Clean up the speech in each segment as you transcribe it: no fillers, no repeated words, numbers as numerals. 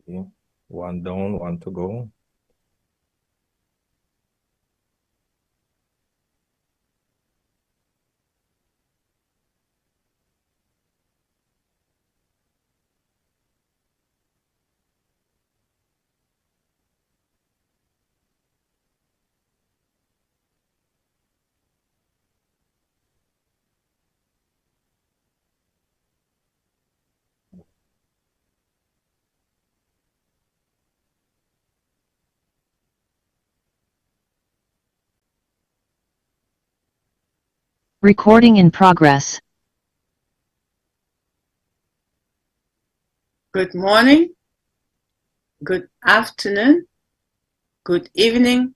Okay. One down, one to go. Recording in progress. Good morning, good afternoon, good evening,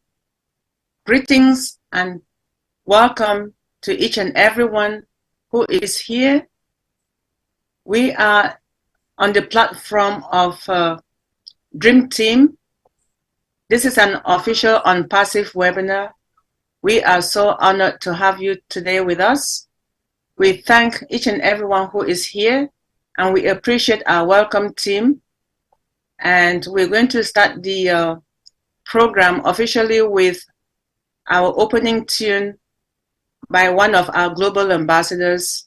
greetings and welcome to each and everyone who is here. We are on the platform of Dream Team. This is an official ONPASSIVE webinar. We are so honored to have you today with us. We thank each and everyone who is here, and we appreciate our welcome team. And we're going to start the program officially with our opening tune by one of our global ambassadors,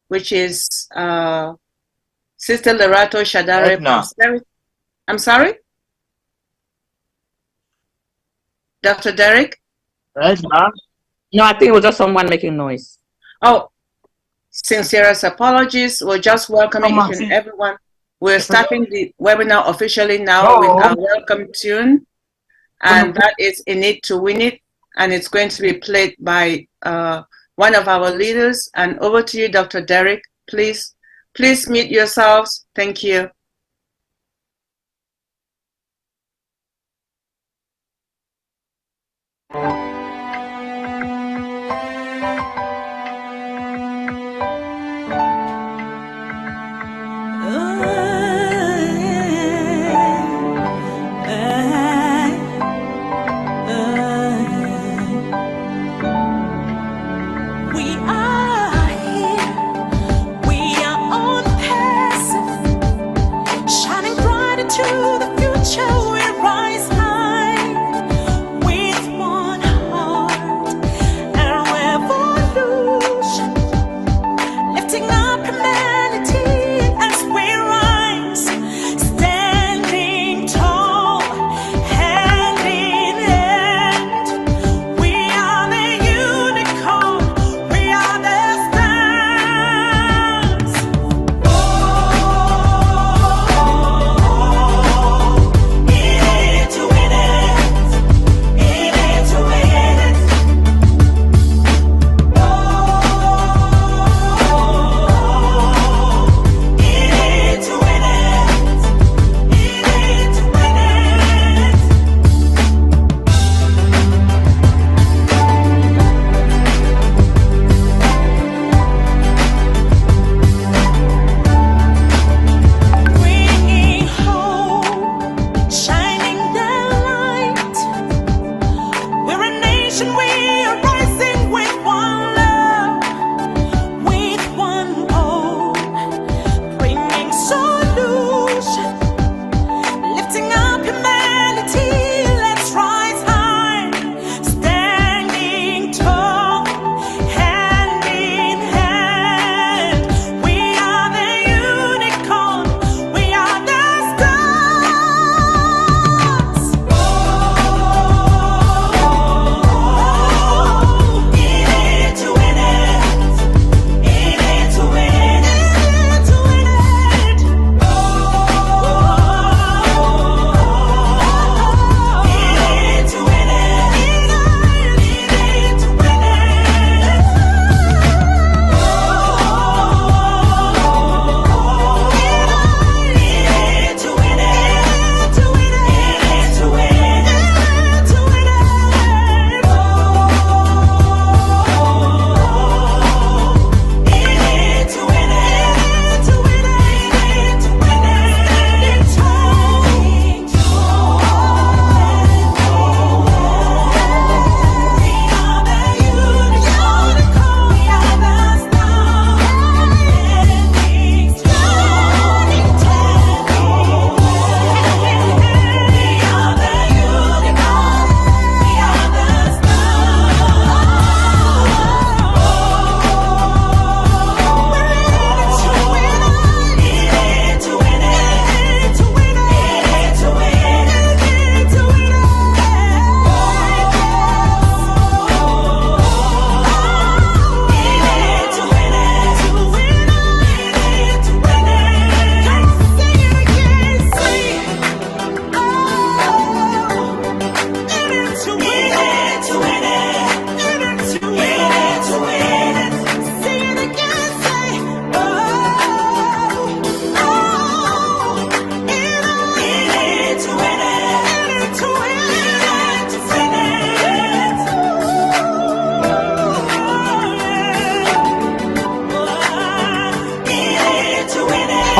which is Sister Lerato Shadare. I'm sorry? Dr. Derek? No, I think it was just someone making noise. Oh, sincerest apologies. We're just welcoming each and everyone. We're starting the webinar officially now with our welcome tune, and that is In It to Win It, and it's going to be played by one of our leaders. And over to you, Dr. Derek. Please mute yourselves. Thank you.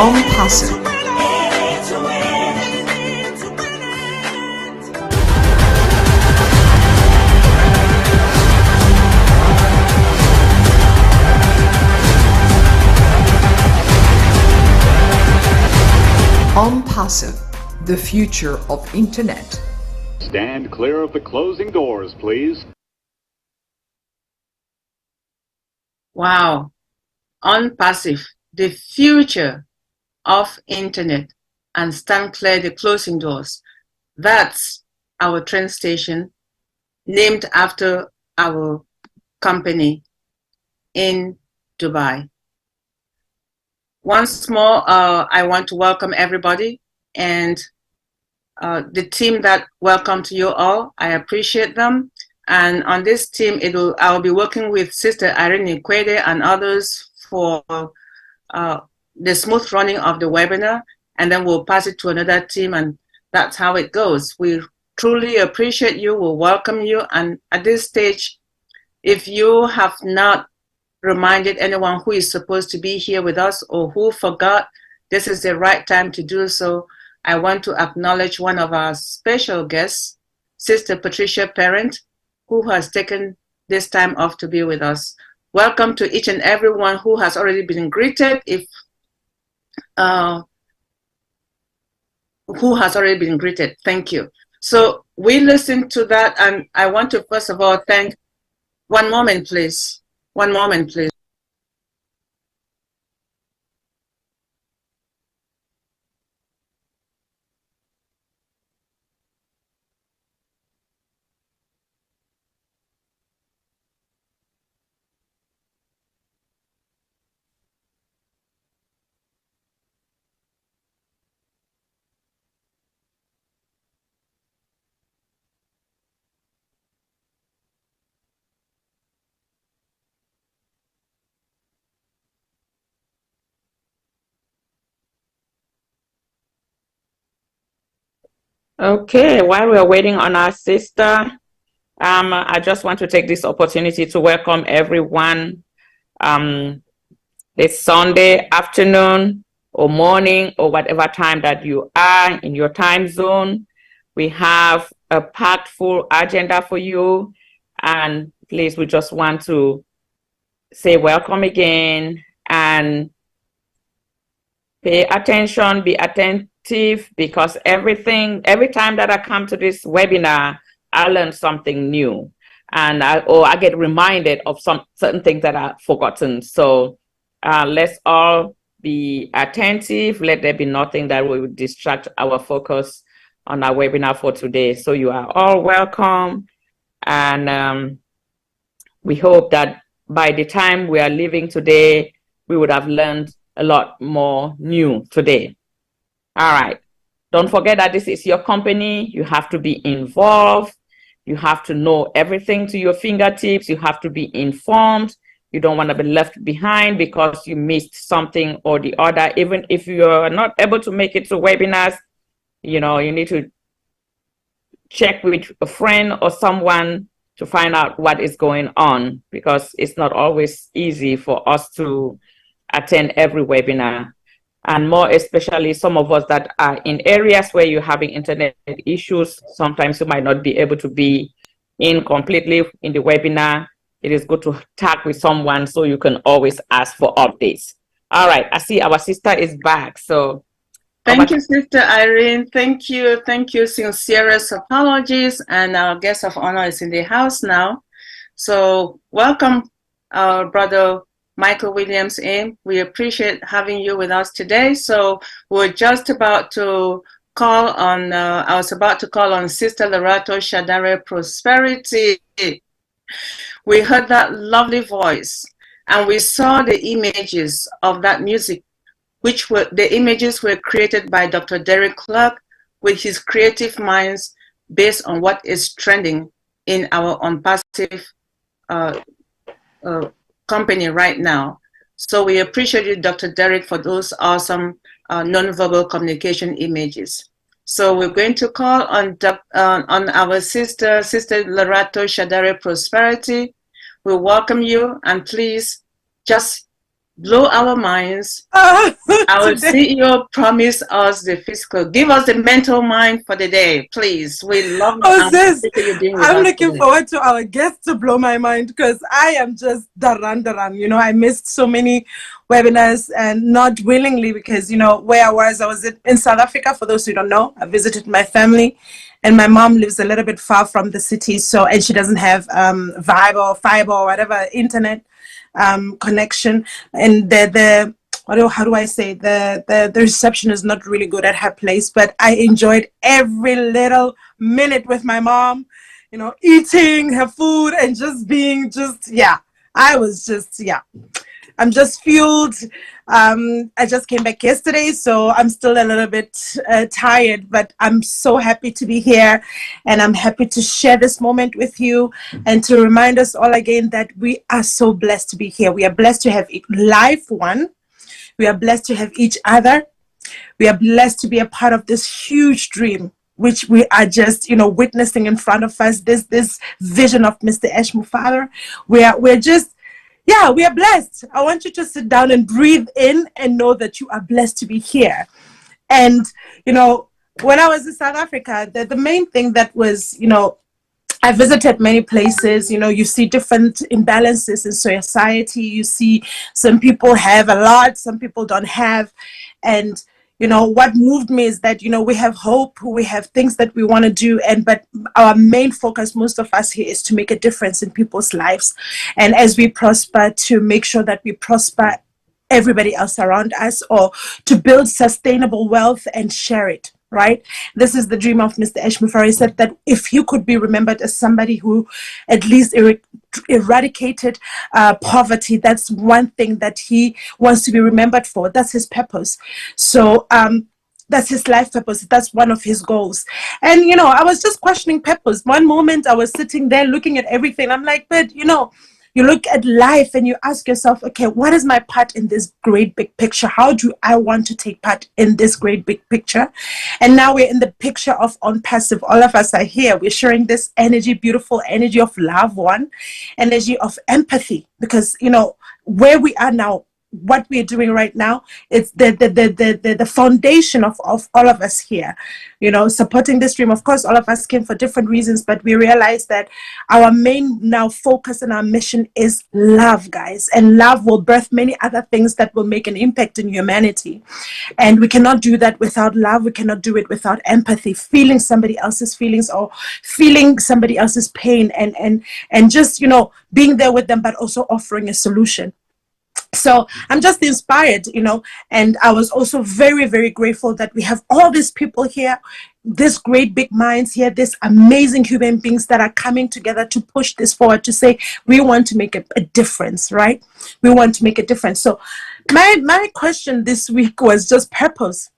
ONPASSIVE. ONPASSIVE, the future of Internet. Stand clear of the closing doors, please. Wow. ONPASSIVE, the future of Internet, and stand clear the closing doors. That's our train station, named after our company in Dubai. Once more, I want to welcome everybody, and the team that welcomed you all. I appreciate them. And on this team, I'll be working with Sister Irene Ikwede and others for the smooth running of the webinar, and then we'll pass it to another team, and that's how it goes. We truly appreciate you. We'll welcome you. And at this stage, if you have not reminded anyone who is supposed to be here with us or who forgot, this is the right time to do so. I want to acknowledge one of our special guests, Sister Patricia Parent, who has taken this time off to be with us. Welcome to each and everyone who has already been greeted. Who has already been greeted. Thank you. So we listened to that, and I want to first of all thank, one moment please. One moment, please. Okay, while we're waiting on our sister, I just want to take this opportunity to welcome everyone. This Sunday afternoon or morning or whatever time that you are in your time zone, we have a packed full agenda for you. And please, we just want to say welcome again and pay attention, be attentive, because every time that I come to this webinar, I learn something new, and I get reminded of some certain things that I've forgotten. So let's all be attentive. Let there be nothing that will distract our focus on our webinar for today. So you are all welcome, and we hope that by the time we are leaving today, we would have learned a lot more new today. All right. Don't forget that this is your company. You have to be involved. You have to know everything to your fingertips. You have to be informed. You don't want to be left behind because you missed something or the other. Even if you are not able to make it to webinars, you need to check with a friend or someone to find out what is going on, because it's not always easy for us to attend every webinar. And more especially some of us that are in areas where you're having internet issues, sometimes you might not be able to be in completely in the webinar. It is good to talk with someone so you can always ask for updates. All right, I see our sister is back. So thank you, Sister Irene. Thank you. Thank you. Sincerest apologies. And our guest of honor is in the house now. So welcome, Brother Michael Williams in. We appreciate having you with us today. So we're just about to call on, I was about to call on Sister Lerato Shadare Prosperity. We heard that lovely voice and we saw the images of that music, which were, the images were created by Dr. Derek Clark with his creative minds based on what is trending in our ONPASSIVE company right now. So we appreciate you, Dr. Derek, for those awesome nonverbal communication images. So we're going to call on our sister Lerato Shadare Prosperity. We welcome you, and please just blow our minds. Our Today. CEO promised us the physical. Give us the mental mind for the day, please. We love Oh, and sis, appreciate you being with I'm us looking today. forward to our guests to blow my mind because I am just daran. You know, I missed so many webinars and not willingly because, you know, where I was in South Africa. For those who don't know, I visited my family and my mom lives a little bit far from the city. So, and she doesn't have Viber or fiber or whatever internet connection. And how do I say, the reception is not really good at her place, but I enjoyed every little minute with my mom, you know, eating her food and just being I'm just fueled. I just came back yesterday, so I'm still a little bit tired, but I'm so happy to be here and I'm happy to share this moment with you and to remind us all again that we are so blessed to be here. We are blessed to have life one. We are blessed to have each other. We are blessed to be a part of this huge dream, which we are just, you know, witnessing in front of us. This vision of Mr. Ashmu Father. We are blessed. I want you to sit down and breathe in and know that you are blessed to be here. And, you know, when I was in South Africa, the main thing that was, you know, I visited many places. You know, you see different imbalances in society. You see some people have a lot, some people don't have. And, you know, what moved me is that, you know, we have hope, we have things that we want to do. But our main focus, most of us here, is to make a difference in people's lives. And as we prosper, to make sure that we prosper everybody else around us, or to build sustainable wealth and share it. Right? This is the dream of Mr. Ashmufari. He said that if he could be remembered as somebody who at least eradicated poverty, that's one thing that he wants to be remembered for. That's his purpose. So that's his life purpose. That's one of his goals. And, you know, I was just questioning purpose. One moment I was sitting there looking at everything. I'm like, but, you know, you look at life and you ask yourself, okay, what is my part in this great big picture? How do I want to take part in this great big picture? And now we're in the picture of ONPASSIVE. All of us are here. We're sharing this energy, beautiful energy of love, one energy of empathy, because, you know, where we are now, what we're doing right now, it's the foundation of all of us here, you know, supporting this dream. Of course, all of us came for different reasons, but we realize that our main now focus and our mission is love, guys, and love will birth many other things that will make an impact in humanity. And we cannot do that without love. We cannot do it without empathy, feeling somebody else's feelings or feeling somebody else's pain, and just, you know, being there with them, but also offering a solution. So I'm just inspired, you know, and I was also very, very grateful that we have all these people here, these great big minds here, these amazing human beings that are coming together to push this forward, to say we want to make a difference, right? We want to make a difference. So my question this week was just purpose.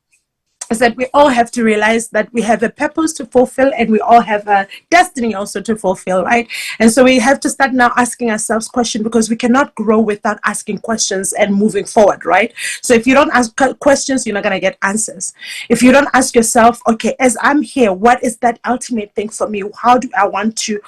Is that we all have to realize that we have a purpose to fulfill and we all have a destiny also to fulfill, right? And so we have to start now asking ourselves questions, because we cannot grow without asking questions and moving forward, right? So if you don't ask questions, you're not going to get answers. If you don't ask yourself, okay, as I'm here, what is that ultimate thing for me? How do I want to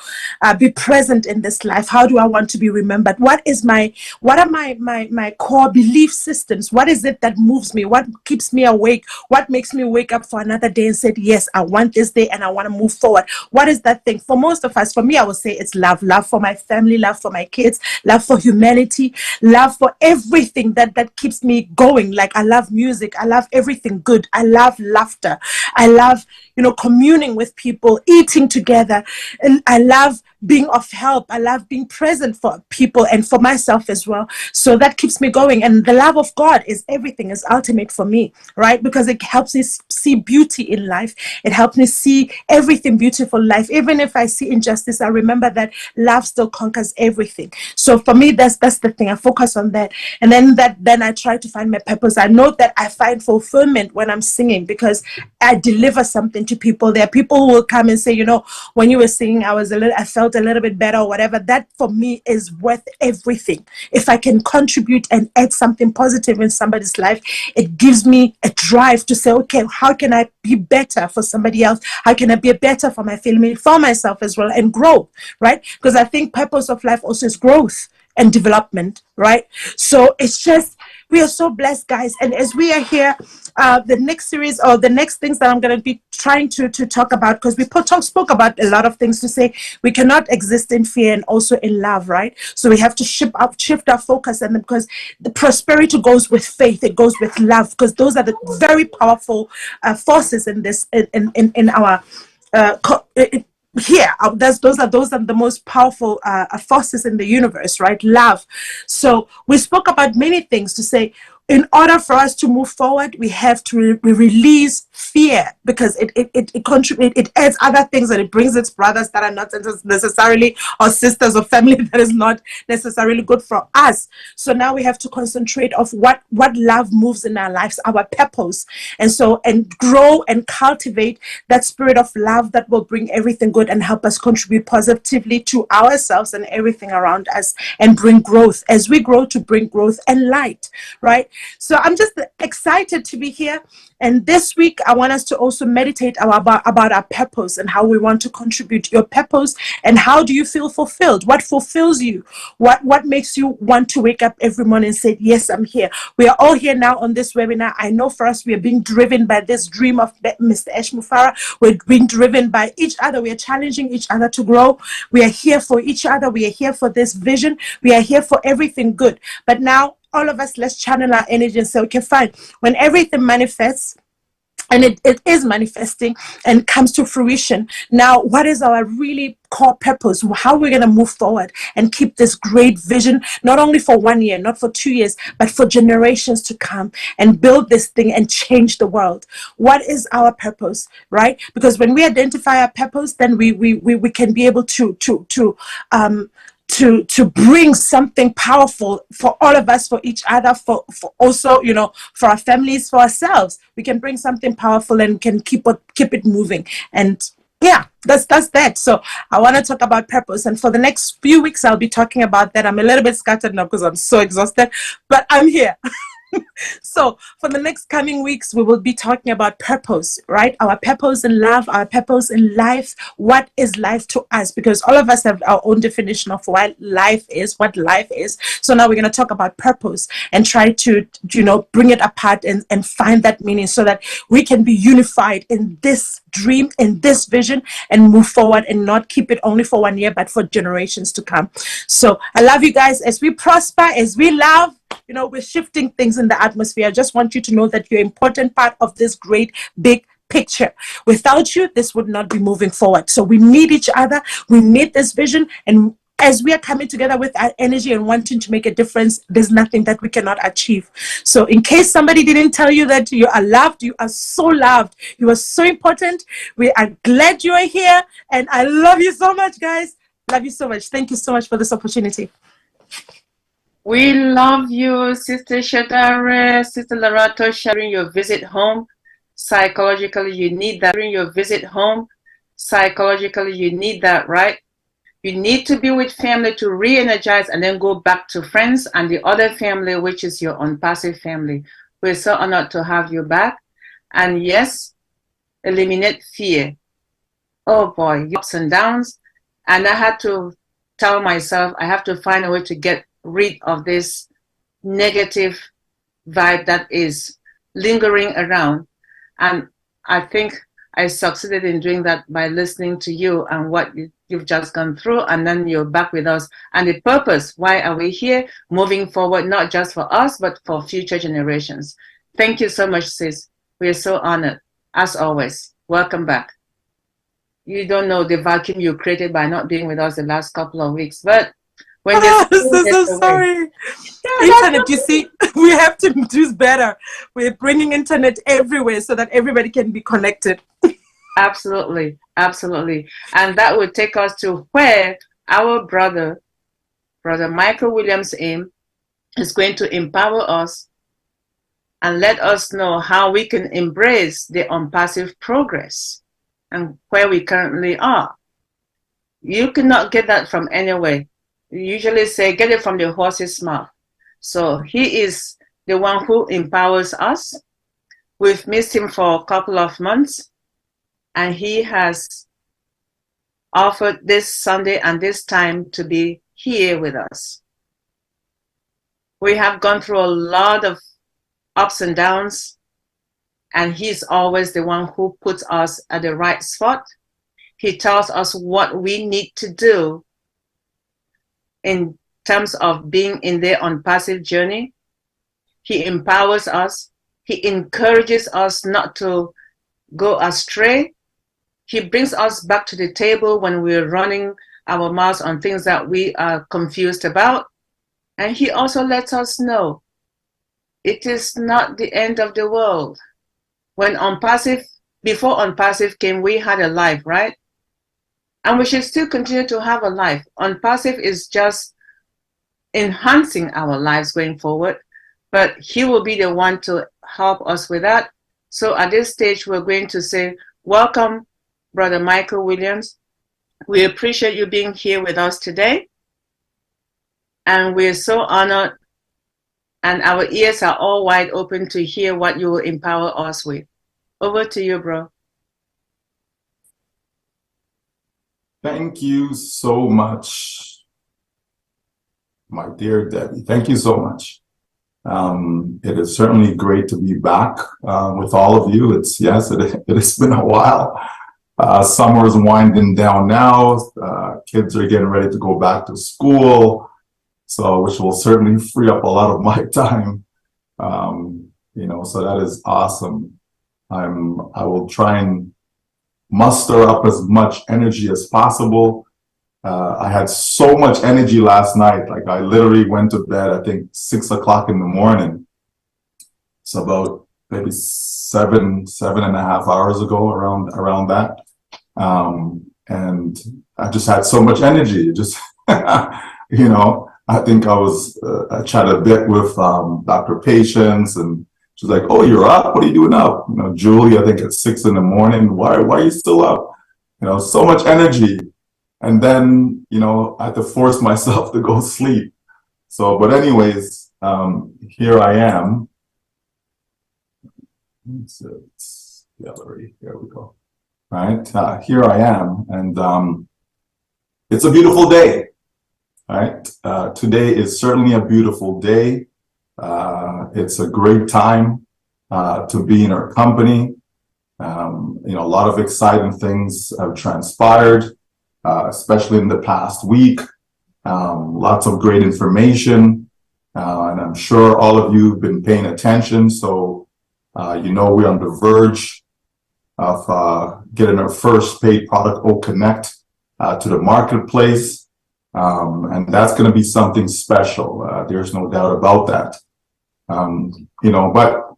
be present in this life? How do I want to be remembered? What are my core belief systems? What is it that moves me? What keeps me awake? What makes me wake up for another day and said, yes, I want this day and I want to move forward? What is that thing? For most of us, for me, I would say it's love. Love for my family, love for my kids, love for humanity, love for everything that keeps me going. Like, I love music. I love everything good. I love laughter. I love, you know, communing with people, eating together. And I love being of help. I love being present for people and for myself as well. So that keeps me going. And the love of God is everything, is ultimate for me, right? Because it helps me see beauty in life. It helps me see everything beautiful in life. Even if I see injustice, I remember that love still conquers everything. So for me, that's the thing. I focus on that. And then I try to find my purpose. I know that I find fulfillment when I'm singing, because I deliver something to people. There are people who will come and say, you know, when you were singing, I felt a little bit better or whatever. That for me is worth everything. If I can contribute and add something positive in somebody's life, it gives me a drive to say, okay, how can I be better for somebody else? How can I be better for my family, for myself as well, and grow, right? Because I think purpose of life also is growth and development, right? So it's just We are so blessed, guys. And as we are here, the next series or the next things that I'm going to be trying to talk about, because we spoke about a lot of things to say we cannot exist in fear and also in love, right? So we have to shift our focus, and because the prosperity goes with faith, it goes with love, because those are the very powerful forces in this in our here. Those are the most powerful forces in the universe, right? Love. So we spoke about many things to say, in order for us to move forward, we have to release fear, because it contributes, it adds other things, and it brings its brothers that are not necessarily, or sisters or family that is not necessarily good for us. So now we have to concentrate of what love moves in our lives, our purpose, and grow and cultivate that spirit of love that will bring everything good and help us contribute positively to ourselves and everything around us, and bring growth as we grow, to bring growth and light, right? So I'm just excited to be here. And this week, I want us to also meditate about our purpose and how we want to contribute your purpose, and how do you feel fulfilled? What fulfills you? What makes you want to wake up every morning and say, yes, I'm here? We are all here now on this webinar. I know for us, we are being driven by this dream of Mr. Eshmufara. We're being driven by each other. We are challenging each other to grow. We are here for each other. We are here for this vision. We are here for everything good. But now, all of us, let's channel our energy and say, okay, fine. When everything manifests, and it is manifesting and comes to fruition, now what is our really core purpose? How are we going to move forward and keep this great vision, not only for 1 year, not for 2 years, but for generations to come, and build this thing and change the world? What is our purpose, right? Because when we identify our purpose, then we can be able to bring something powerful for all of us, for each other, for also, for our families, for ourselves. We can bring something powerful and can keep it moving. And yeah, that's that. So I want to talk about purpose, and for the next few weeks I'll be talking about that. I'm a little bit scattered now because I'm so exhausted, but I'm here. So for the next coming weeks, we will be talking about purpose, right? Our purpose in love, our purpose in life. What is life to us? Because all of us have our own definition of what life is. So now we're going to talk about purpose and try to, bring it apart and find that meaning, so that we can be unified in this dream, in this vision, and move forward, and not keep it only for 1 year, but for generations to come. So I love you guys. As we prosper, as we love, we're shifting things in the atmosphere. I just want you to know that you're an important part of this great big picture. Without you, this would not be moving forward. So we need each other. We need this vision. And as we are coming together with our energy and wanting to make a difference, there's nothing that we cannot achieve. So in case somebody didn't tell you that you are loved, you are so loved. You are so important. We are glad you are here. And I love you so much, guys. Love you so much. Thank you so much for this opportunity. We love you, Sister Shadare, Sister Lerato, sharing your visit home. Psychologically, you need that. During your visit home, psychologically, you need that, right? You need to be with family to re-energize, and then go back to friends and the other family, which is your ONPASSIVE family. We're so honored to have you back. And yes, eliminate fear. Oh boy, ups and downs. And I had to tell myself, I have to find a way to get rid of this negative vibe that is lingering around. And I think I succeeded in doing that by listening to you and what you've just gone through, and then you're back with us. And the purpose, why are we here? Moving forward, not just for us, but for future generations. Thank you so much, sis. We're so honored, as always. Welcome back. You don't know the vacuum you created by not being with us the last couple of weeks, but when so sorry. Internet, you see, we have to do better. We're bringing internet everywhere so that everybody can be connected. Absolutely, absolutely. And that would take us to where our brother Michael Williams Aim is going to empower us and let us know how we can embrace the ONPASSIVE progress and where we currently are. You cannot get that from anywhere. You usually say, get it from the horse's mouth. So he is the one who empowers us. We've missed him for a couple of months, and he has offered this Sunday and this time to be here with us. We have gone through a lot of ups and downs, and he's always the one who puts us at the right spot. He tells us what we need to do in terms of being in the ONPASSIVE journey. He empowers us. He encourages us not to go astray. He brings us back to the table when we're running our mouths on things that we are confused about. And he also lets us know it is not the end of the world. When ONPASSIVE, before ONPASSIVE came, we had a life, right? And we should still continue to have a life. ONPASSIVE is just enhancing our lives going forward, but he will be the one to help us with that. So at this stage, we're going to say, welcome, Brother Michael Williams. We appreciate you being here with us today. And we're so honored, and our ears are all wide open to hear what you will empower us with. Over to you, bro. Thank you so much, my dear Debbie. Thank you so much. It is certainly great to be back with all of you. It has been a while. Summer is winding down now. Kids are getting ready to go back to school, so which will certainly free up a lot of my time. So that is awesome. I will try and muster up as much energy as possible. I had so much energy last night. Like, I literally went to bed, I think 6 o'clock in the morning. It's about maybe seven and a half hours ago, around that. And I just had so much energy. Just, I think I chatted a bit with Dr. Patience, and she's like, "Oh, you're up? What are you doing up?" Julie, I think at 6 in the morning. Why are you still up? So much energy. And then, I had to force myself to go sleep. So, but anyways, here I am. It's gallery. There we go. Right. Here I am. And it's a beautiful day. Right. Today is certainly a beautiful day. It's a great time to be in our company. A lot of exciting things have transpired, especially in the past week. Lots of great information, and I'm sure all of you have been paying attention. So, we're on the verge of getting our first paid product, O Connect, to the marketplace, and that's going to be something special. There's no doubt about that. But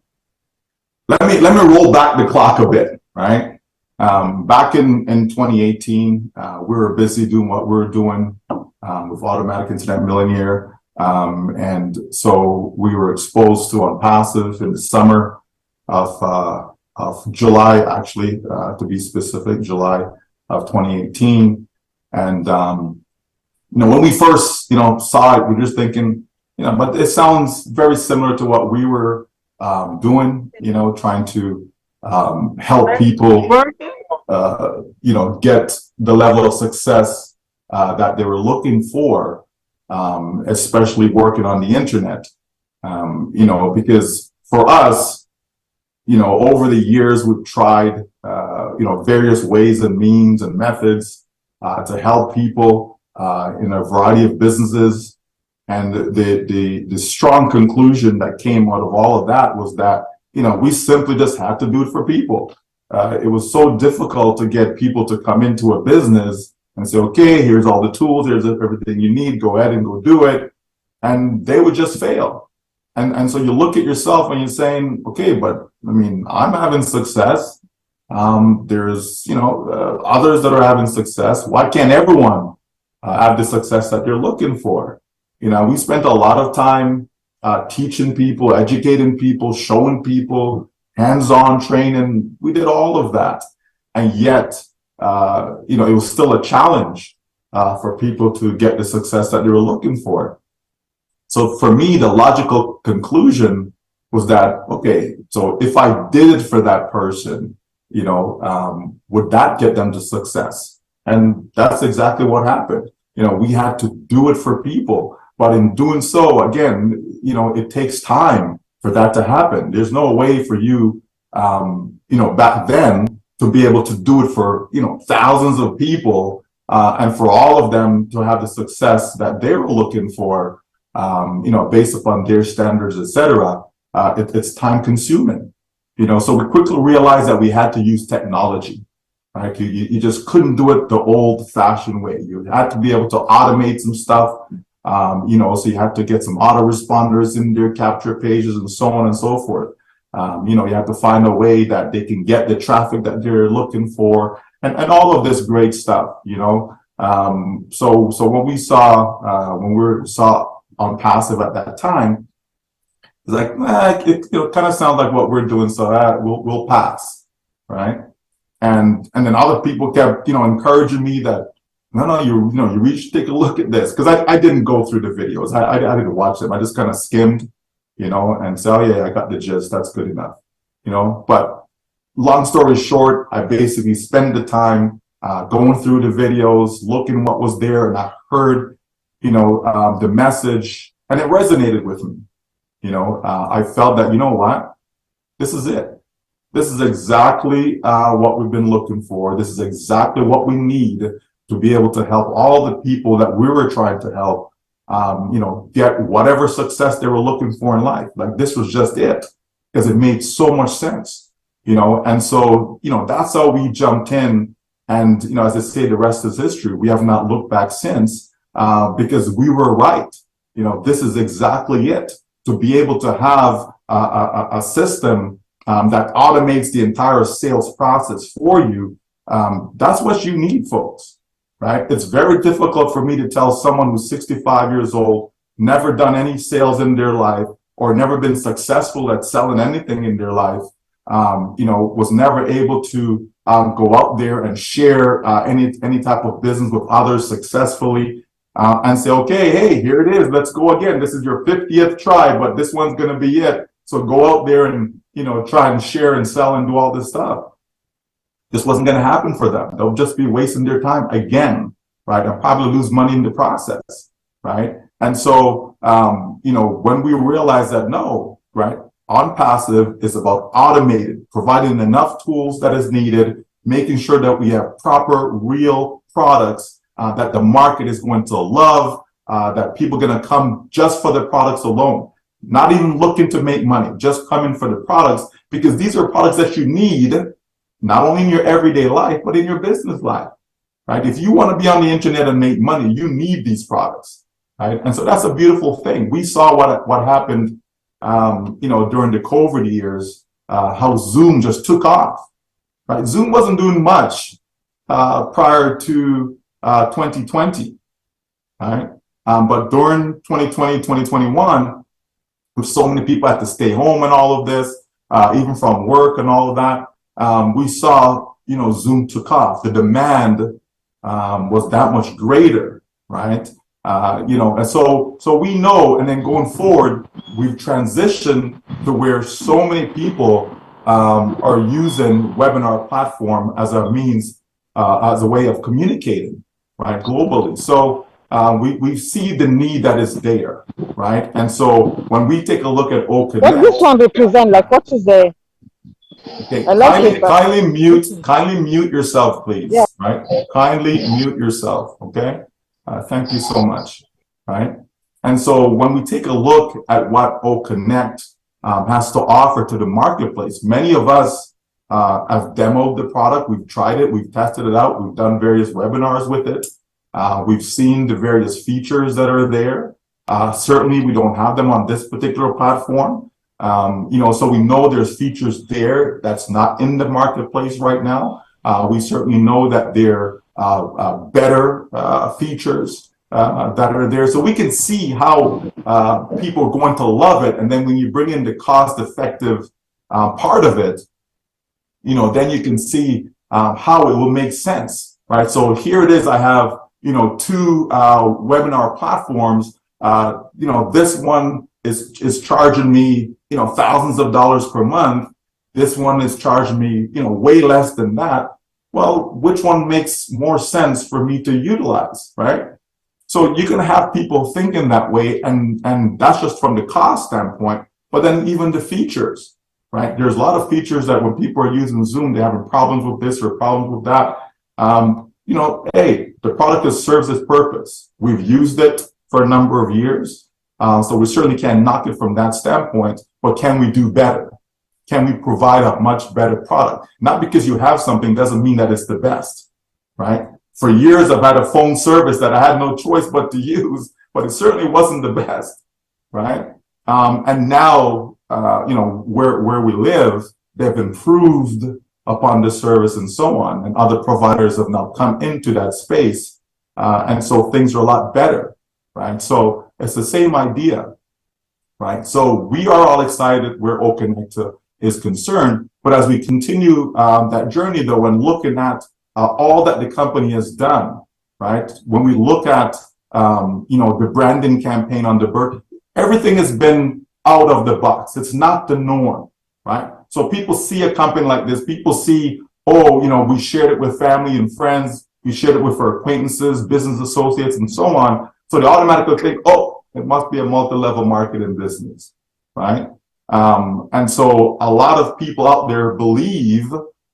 let me roll back the clock a bit, right? Back in 2018, we were busy doing what we were doing with Automatic Internet Millionaire. And so we were exposed to ONPASSIVE in the summer of July, actually, to be specific, July of 2018. And, when we first, saw it, we were just thinking, but it sounds very similar to what we were doing, trying to help people, get the level of success that they were looking for, especially working on the internet. Because for us, over the years, we've tried, various ways and means and methods to help people in a variety of businesses. And the strong conclusion that came out of all of that was that, we simply just had to do it for people. It was so difficult to get people to come into a business and say, okay, here's all the tools, here's everything you need, go ahead and go do it. And they would just fail. And so you look at yourself and you're saying, okay, but I'm having success. There's, others that are having success. Why can't everyone have the success that they're looking for? We spent a lot of time teaching people, educating people, showing people, hands-on training. We did all of that. And yet, it was still a challenge for people to get the success that they were looking for. So for me, the logical conclusion was that, okay, so if I did it for that person, would that get them to success? And that's exactly what happened. We had to do it for people. But in doing so, again, it takes time for that to happen. There's no way for you, back then to be able to do it for, thousands of people, and for all of them to have the success that they were looking for, based upon their standards, etc. It's time consuming, so we quickly realized that we had to use technology, right? You just couldn't do it the old fashioned way. You had to be able to automate some stuff, so you had to get some autoresponders in their capture pages and so on and so forth. You have to find a way that they can get the traffic that they're looking for, and all of this great stuff, So when we saw ONPASSIVE at that time, it's like, it kind of sounds like what we're doing, so we'll pass, right? And then other people kept, encouraging me that, no, you should take a look at this, because I didn't go through the videos. I didn't watch them. I just kind of skimmed, and say, oh yeah, I got the gist. That's good enough, But long story short, I basically spent the time going through the videos, looking what was there, and I heard, the message, and it resonated with me. I felt that, what? This is it. This is exactly what we've been looking for. This is exactly what we need to be able to help all the people that we were trying to help, get whatever success they were looking for in life. Like, this was just it, because it made so much sense, and so, that's how we jumped in. And, as I say, the rest is history. We have not looked back since, because we were right. This is exactly it. To be able to have a system that automates the entire sales process for you, that's what you need, folks, right? It's very difficult for me to tell someone who's 65 years old, never done any sales in their life, or never been successful at selling anything in their life, was never able to go out there and share any type of business with others successfully, and say, okay, hey, here it is. Let's go again. This is your 50th try, but this one's going to be it. So go out there and, try and share and sell and do all this stuff. This wasn't going to happen for them. They'll just be wasting their time again, right? And probably lose money in the process, right? And so, when we realize that, no, right? ONPASSIVE is about automated, providing enough tools that is needed, making sure that we have proper, real products that the market is going to love, that people are going to come just for the products alone, not even looking to make money, just coming for the products, because these are products that you need, not only in your everyday life, but in your business life, right? If you want to be on the internet and make money, you need these products, right? And so that's a beautiful thing. We saw what happened, during the COVID years, how Zoom just took off, right? Zoom wasn't doing much prior to 2020, right? But during 2020, 2021, with so many people had to stay home and all of this, even from work and all of that, we saw, Zoom took off. The demand was that much greater, right? And so we know, and then going forward, we've transitioned to where so many people are using webinar platform as a means, as a way of communicating, right, globally. So we see the need that is there, right? And so when we take a look at OConnect, what this one represent? Like, what is the? Okay, I like kindly mute yourself, please. Yeah. Right? Kindly mute yourself. Okay. Thank you so much. Right. And so when we take a look at what OConnect has to offer to the marketplace, many of us have demoed the product. We've tried it. We've tested it out. We've done various webinars with it. We've seen the various features that are there. Certainly, we don't have them on this particular platform. So we know there's features there that's not in the marketplace right now. We certainly know that there are better features that are there. So we can see how people are going to love it. And then when you bring in the cost-effective part of it, then you can see how it will make sense, right? So here it is. I have, two webinar platforms. This one is charging me, thousands of dollars per month. This one is charging me, way less than that. Well, which one makes more sense for me to utilize, right? So you can have people thinking that way, and that's just from the cost standpoint, but then even the features, right? There's a lot of features that when people are using Zoom, they're having problems with this or problems with that. You know, hey, the product has serves its purpose. We've used it for a number of years. So we certainly can't knock it from that standpoint, but can we do better? Can we provide a much better product? Not because you have something doesn't mean that it's the best, right? For years, I've had a phone service that I had no choice but to use, but it certainly wasn't the best, right? And now, you know, where we live, they've improved upon the service and so on, and other providers have now come into that space, and so things are a lot better, right? So it's the same idea, right? So we are all excited where OConnect is concerned, but as we continue that journey, though, and looking at all that the company has done, right? When we look at, you know, the branding campaign on the bird, everything has been out of the box. It's not the norm, right? So people see a company like this, people see, oh, you know, we shared it with family and friends, we shared it with our acquaintances, business associates, and so on. So they automatically think, oh, it must be a multi-level marketing business, right? And so a lot of people out there believe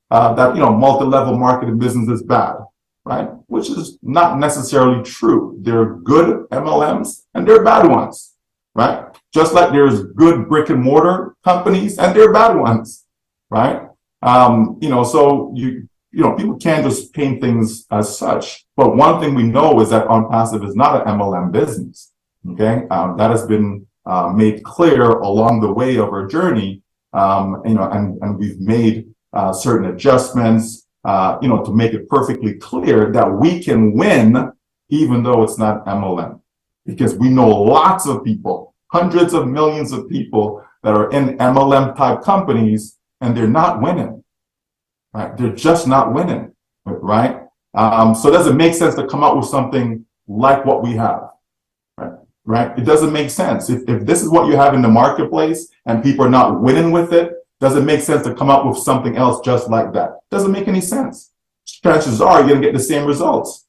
that, you know, multi-level marketing business is bad, right? Which is not necessarily true. There are good MLMs and there are bad ones, right? Just like there's good brick and mortar companies and there are bad ones, right? You know, so you know, people can't just paint things as such. But one thing we know is that ONPASSIVE is not an MLM business, okay? That has been made clear along the way of our journey, you know, and we've made certain adjustments, you know, to make it perfectly clear that we can win even though it's not MLM. Because we know lots of people, hundreds of millions of people that are in MLM type companies and they're not winning, right? They're just not winning, right? So does it make sense to come out with something like what we have, right? It doesn't make sense. If this is what you have in the marketplace and people are not winning with it, does it make sense to come up with something else just like that? Doesn't make any sense. Chances are you're going to get the same results.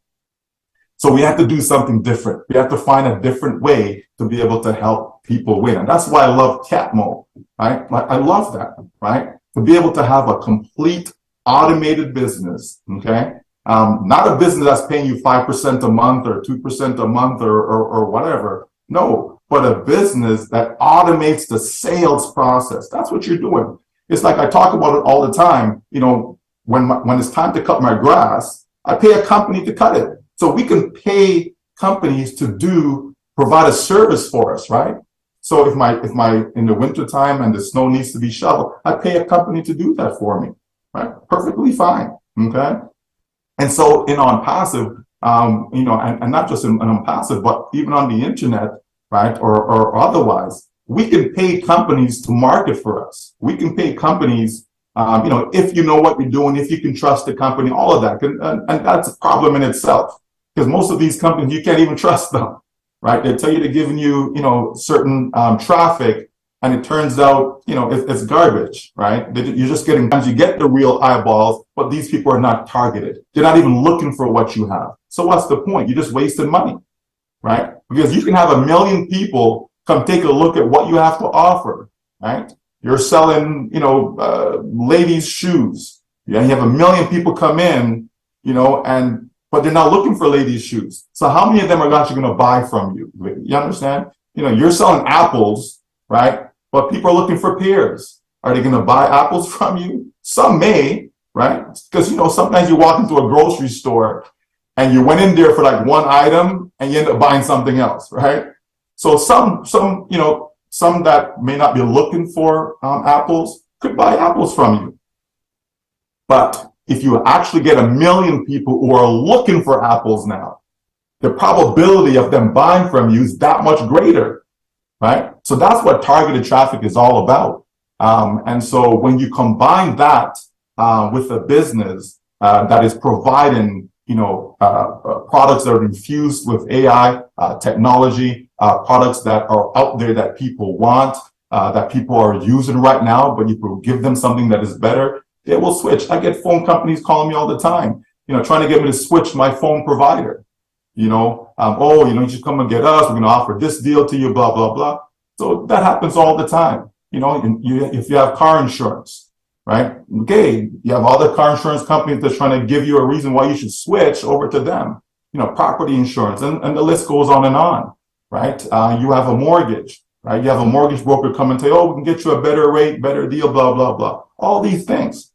So we have to do something different. We have to find a different way to be able to help people win. And that's why I love Catmo, right? Like, I love that, right? To be able to have a complete automated business, okay? Not a business that's paying you 5% a month or 2% a month or whatever. No, but a business that automates the sales process. That's what you're doing. It's like I talk about it all the time. You know, when it's time to cut my grass, I pay a company to cut it. So we can pay companies to provide a service for us, right? So if in the winter time and the snow needs to be shoveled, I pay a company to do that for me, right? Perfectly fine, okay? And so in ONPASSIVE, you know, and not just in ONPASSIVE, but even on the internet, right, or otherwise, we can pay companies to market for us. We can pay companies, you know, if you know what you're doing, if you can trust the company, all of that. And that's a problem in itself, because most of these companies, you can't even trust them, right? They tell you they're giving you, you know, certain traffic, and it turns out, you know, it's garbage, right? You're just getting, you get the real eyeballs, but these people are not targeted. They're not even looking for what you have. So what's the point? You're just wasting money, right? Because you can have 1 million people come take a look at what you have to offer, right? You're selling, you know, ladies' shoes. Yeah, you have 1 million people come in, you know, but they're not looking for ladies' shoes. So how many of them are actually going to buy from you? You understand? You know, you're selling apples, right? But people are looking for pears. Are they going to buy apples from you? Some may, right? Because, you know, sometimes you walk into a grocery store and you went in there for like one item and you end up buying something else, right? So some, you know, some that may not be looking for apples could buy apples from you. But if you actually get 1 million people who are looking for apples now, the probability of them buying from you is that much greater, right? So that's what targeted traffic is all about. And so when you combine that with a business that is providing, you know, products that are infused with AI technology, products that are out there that people want, that people are using right now, but you will give them something that is better, they will switch. I get phone companies calling me all the time, you know, trying to get me to switch my phone provider. Oh, you should come and get us. We're going to offer this deal to you, blah, blah, blah. So that happens all the time. If you have car insurance, right? Okay, you have other car insurance companies that's trying to give you a reason why you should switch over to them. Property insurance, and the list goes on, right? You have a mortgage, right? You have a mortgage broker come and say, oh, we can get you a better rate, better deal, blah, blah, blah. All these things.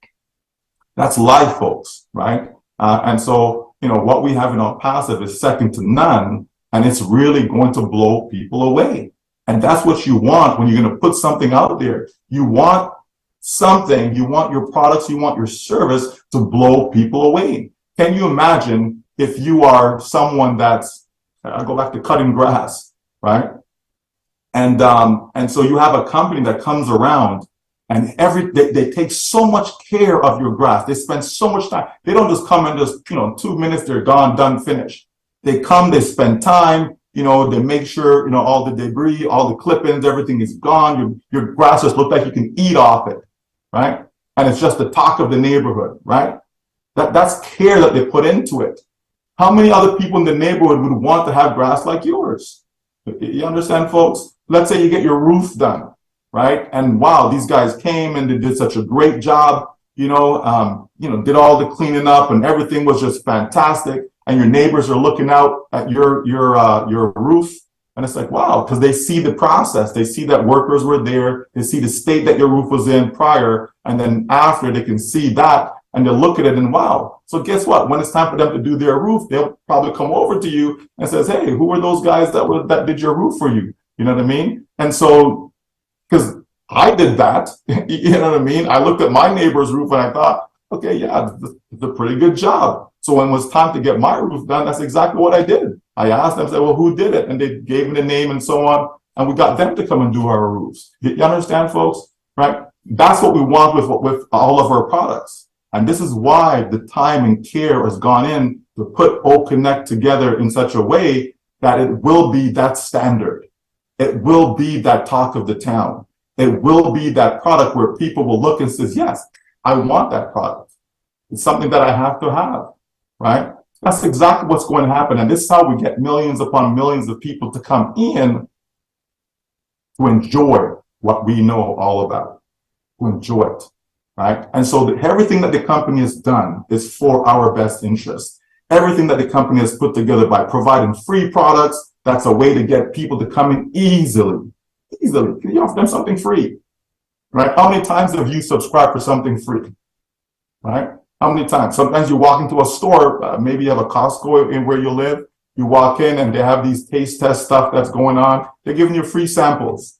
That's life, folks, right? And so, what we have in ONPASSIVE is second to none, and it's really going to blow people away. And that's what you want when you're going to put something out there. You want something, you want your products, you want your service to blow people away. Can you imagine if you are someone that's, I go back to cutting grass, right? And so you have a company that comes around and they take so much care of your grass. They spend so much time. They don't just come and just, 2 minutes, they're gone, done, finished. They come, they spend time, they make sure, all the debris, all the clippings, everything is gone. Your grass just looks like you can eat off it, right? And it's just the talk of the neighborhood, right? That's care that they put into it. How many other people in the neighborhood would want to have grass like yours? You understand, folks? Let's say you get your roof done, right? And wow, these guys came and they did such a great job, did all the cleaning up and everything was just fantastic. And your neighbors are looking out at your roof. And it's like, wow, because they see the process. They see that workers were there. They see the state that your roof was in prior. And then after, they can see that and they'll look at it and wow. So guess what? When it's time for them to do their roof, they'll probably come over to you and says, hey, who were those guys that did your roof for you? You know what I mean? And so, because I did that, you know what I mean? I looked at my neighbor's roof and I thought, okay, yeah, it's a pretty good job. So when it was time to get my roof done, that's exactly what I did. I asked them, I said, well, who did it? And they gave me the name and so on. And we got them to come and do our roofs. You understand, folks? Right? That's what we want with all of our products. And this is why the time and care has gone in to put OConnect together in such a way that it will be that standard. It will be that talk of the town. It will be that product where people will look and says, yes, I want that product. It's something that I have to have, right? That's exactly what's going to happen. And this is how we get millions upon millions of people to come in to enjoy what we know all about, to enjoy it. Right? And so everything that the company has done is for our best interest. Everything that the company has put together by providing free products, that's a way to get people to come in easily. Can you offer them something free? Right? How many times have you subscribed for something free? Right? How many times? Sometimes you walk into a store, maybe you have a Costco in where you live. You walk in and they have these taste test stuff that's going on. They're giving you free samples.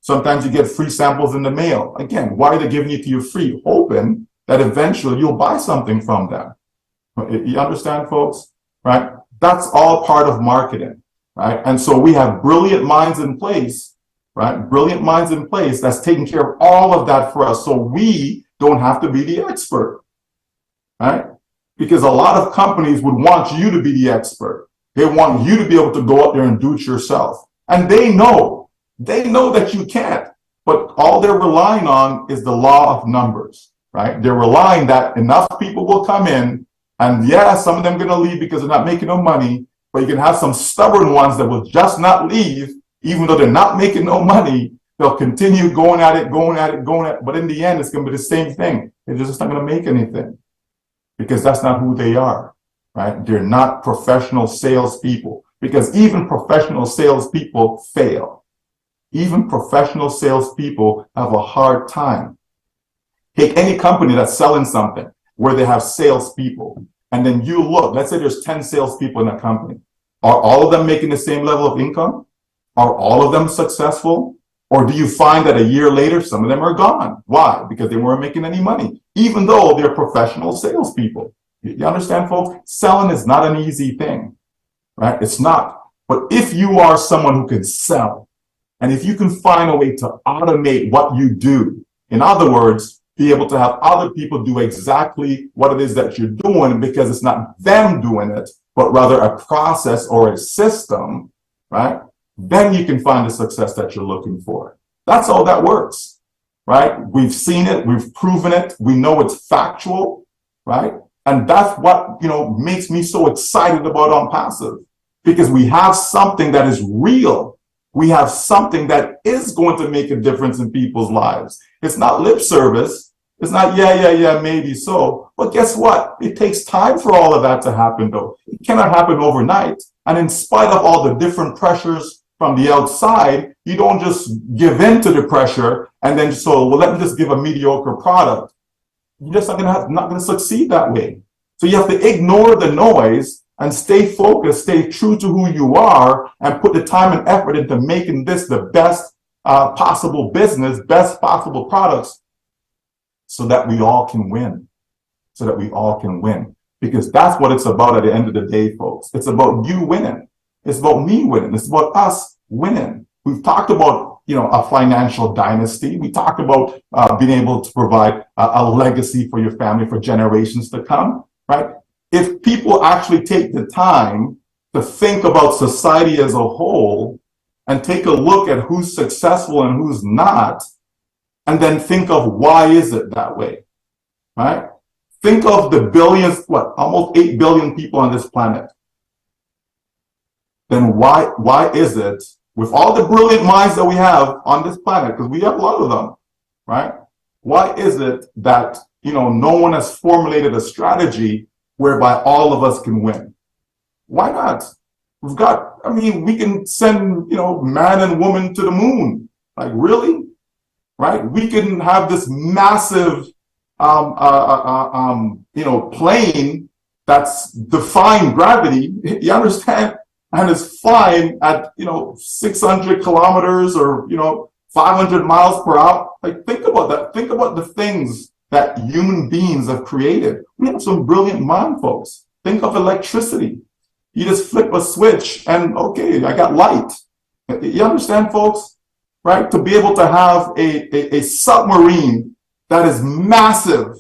Sometimes you get free samples in the mail. Again, why are they giving it to you free? Hoping that eventually you'll buy something from them. You understand, folks? Right? That's all part of marketing, right? And so we have brilliant minds in place, right? Brilliant minds in place that's taking care of all of that for us so we don't have to be the expert, right? Because a lot of companies would want you to be the expert. They want you to be able to go out there and do it yourself. And they know that you can't, but all they're relying on is the law of numbers, right? They're relying that enough people will come in, and yeah, some of them are going to leave because they're not making no money, but you can have some stubborn ones that will just not leave, even though they're not making no money. They'll continue going at it, but in the end, it's going to be the same thing. They're just not going to make anything because that's not who they are, right? They're not professional salespeople because even professional salespeople fail. Even professional salespeople have a hard time. Take any company that's selling something where they have salespeople, and then you look, let's say there's 10 salespeople in that company. Are all of them making the same level of income? Are all of them successful? Or do you find that a year later, some of them are gone? Why? Because they weren't making any money, even though they're professional salespeople. You understand, folks? Selling is not an easy thing, right? It's not. But if you are someone who can sell, and if you can find a way to automate what you do, in other words, be able to have other people do exactly what it is that you're doing because it's not them doing it, but rather a process or a system, right? Then you can find the success that you're looking for. That's all that works, right? We've seen it, we've proven it, we know it's factual, right? And that's what, makes me so excited about ONPASSIVE, because we have something that is real. We have something that is going to make a difference in people's lives. It's not lip service. It's not, yeah, maybe so. But guess what? It takes time for all of that to happen, though. It cannot happen overnight. And in spite of all the different pressures from the outside, you don't just give in to the pressure and then let me just give a mediocre product. You're just not going to succeed that way. So you have to ignore the noise and stay focused, stay true to who you are, and put the time and effort into making this the best possible business, best possible products, so that we all can win. So that we all can win. Because that's what it's about at the end of the day, folks. It's about you winning. It's about me winning. It's about us winning. We've talked about, a financial dynasty. We talked about being able to provide a legacy for your family for generations to come, right? If people actually take the time to think about society as a whole and take a look at who's successful and who's not, and then think of why is it that way, right? Think of the billions, almost 8 billion people on this planet. Then why is it, with all the brilliant minds that we have on this planet, because we have a lot of them, right? Why is it that, no one has formulated a strategy whereby all of us can win? Why not? We can send, man and woman to the moon. Like, really? Right? We can have this massive, plane that's defying gravity. You understand? And it's flying at, 600 kilometers or, 500 miles per hour. Like, think about that. Think about the things that human beings have created. We have some brilliant mind, folks. Think of electricity. You just flip a switch and, okay, I got light. You understand, folks? Right? To be able to have a submarine that is massive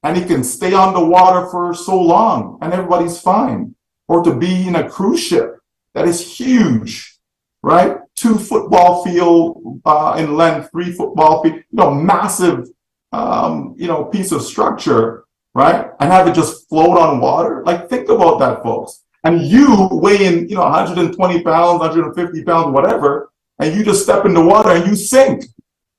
and it can stay on the water for so long and everybody's fine. Or to be in a cruise ship that is huge, right? 2 football field in length, 3 football feet, massive, piece of structure, right? And have it just float on water. Like, think about that, folks. And you weighing, 120 pounds, 150 pounds, whatever, and you just step in the water and you sink,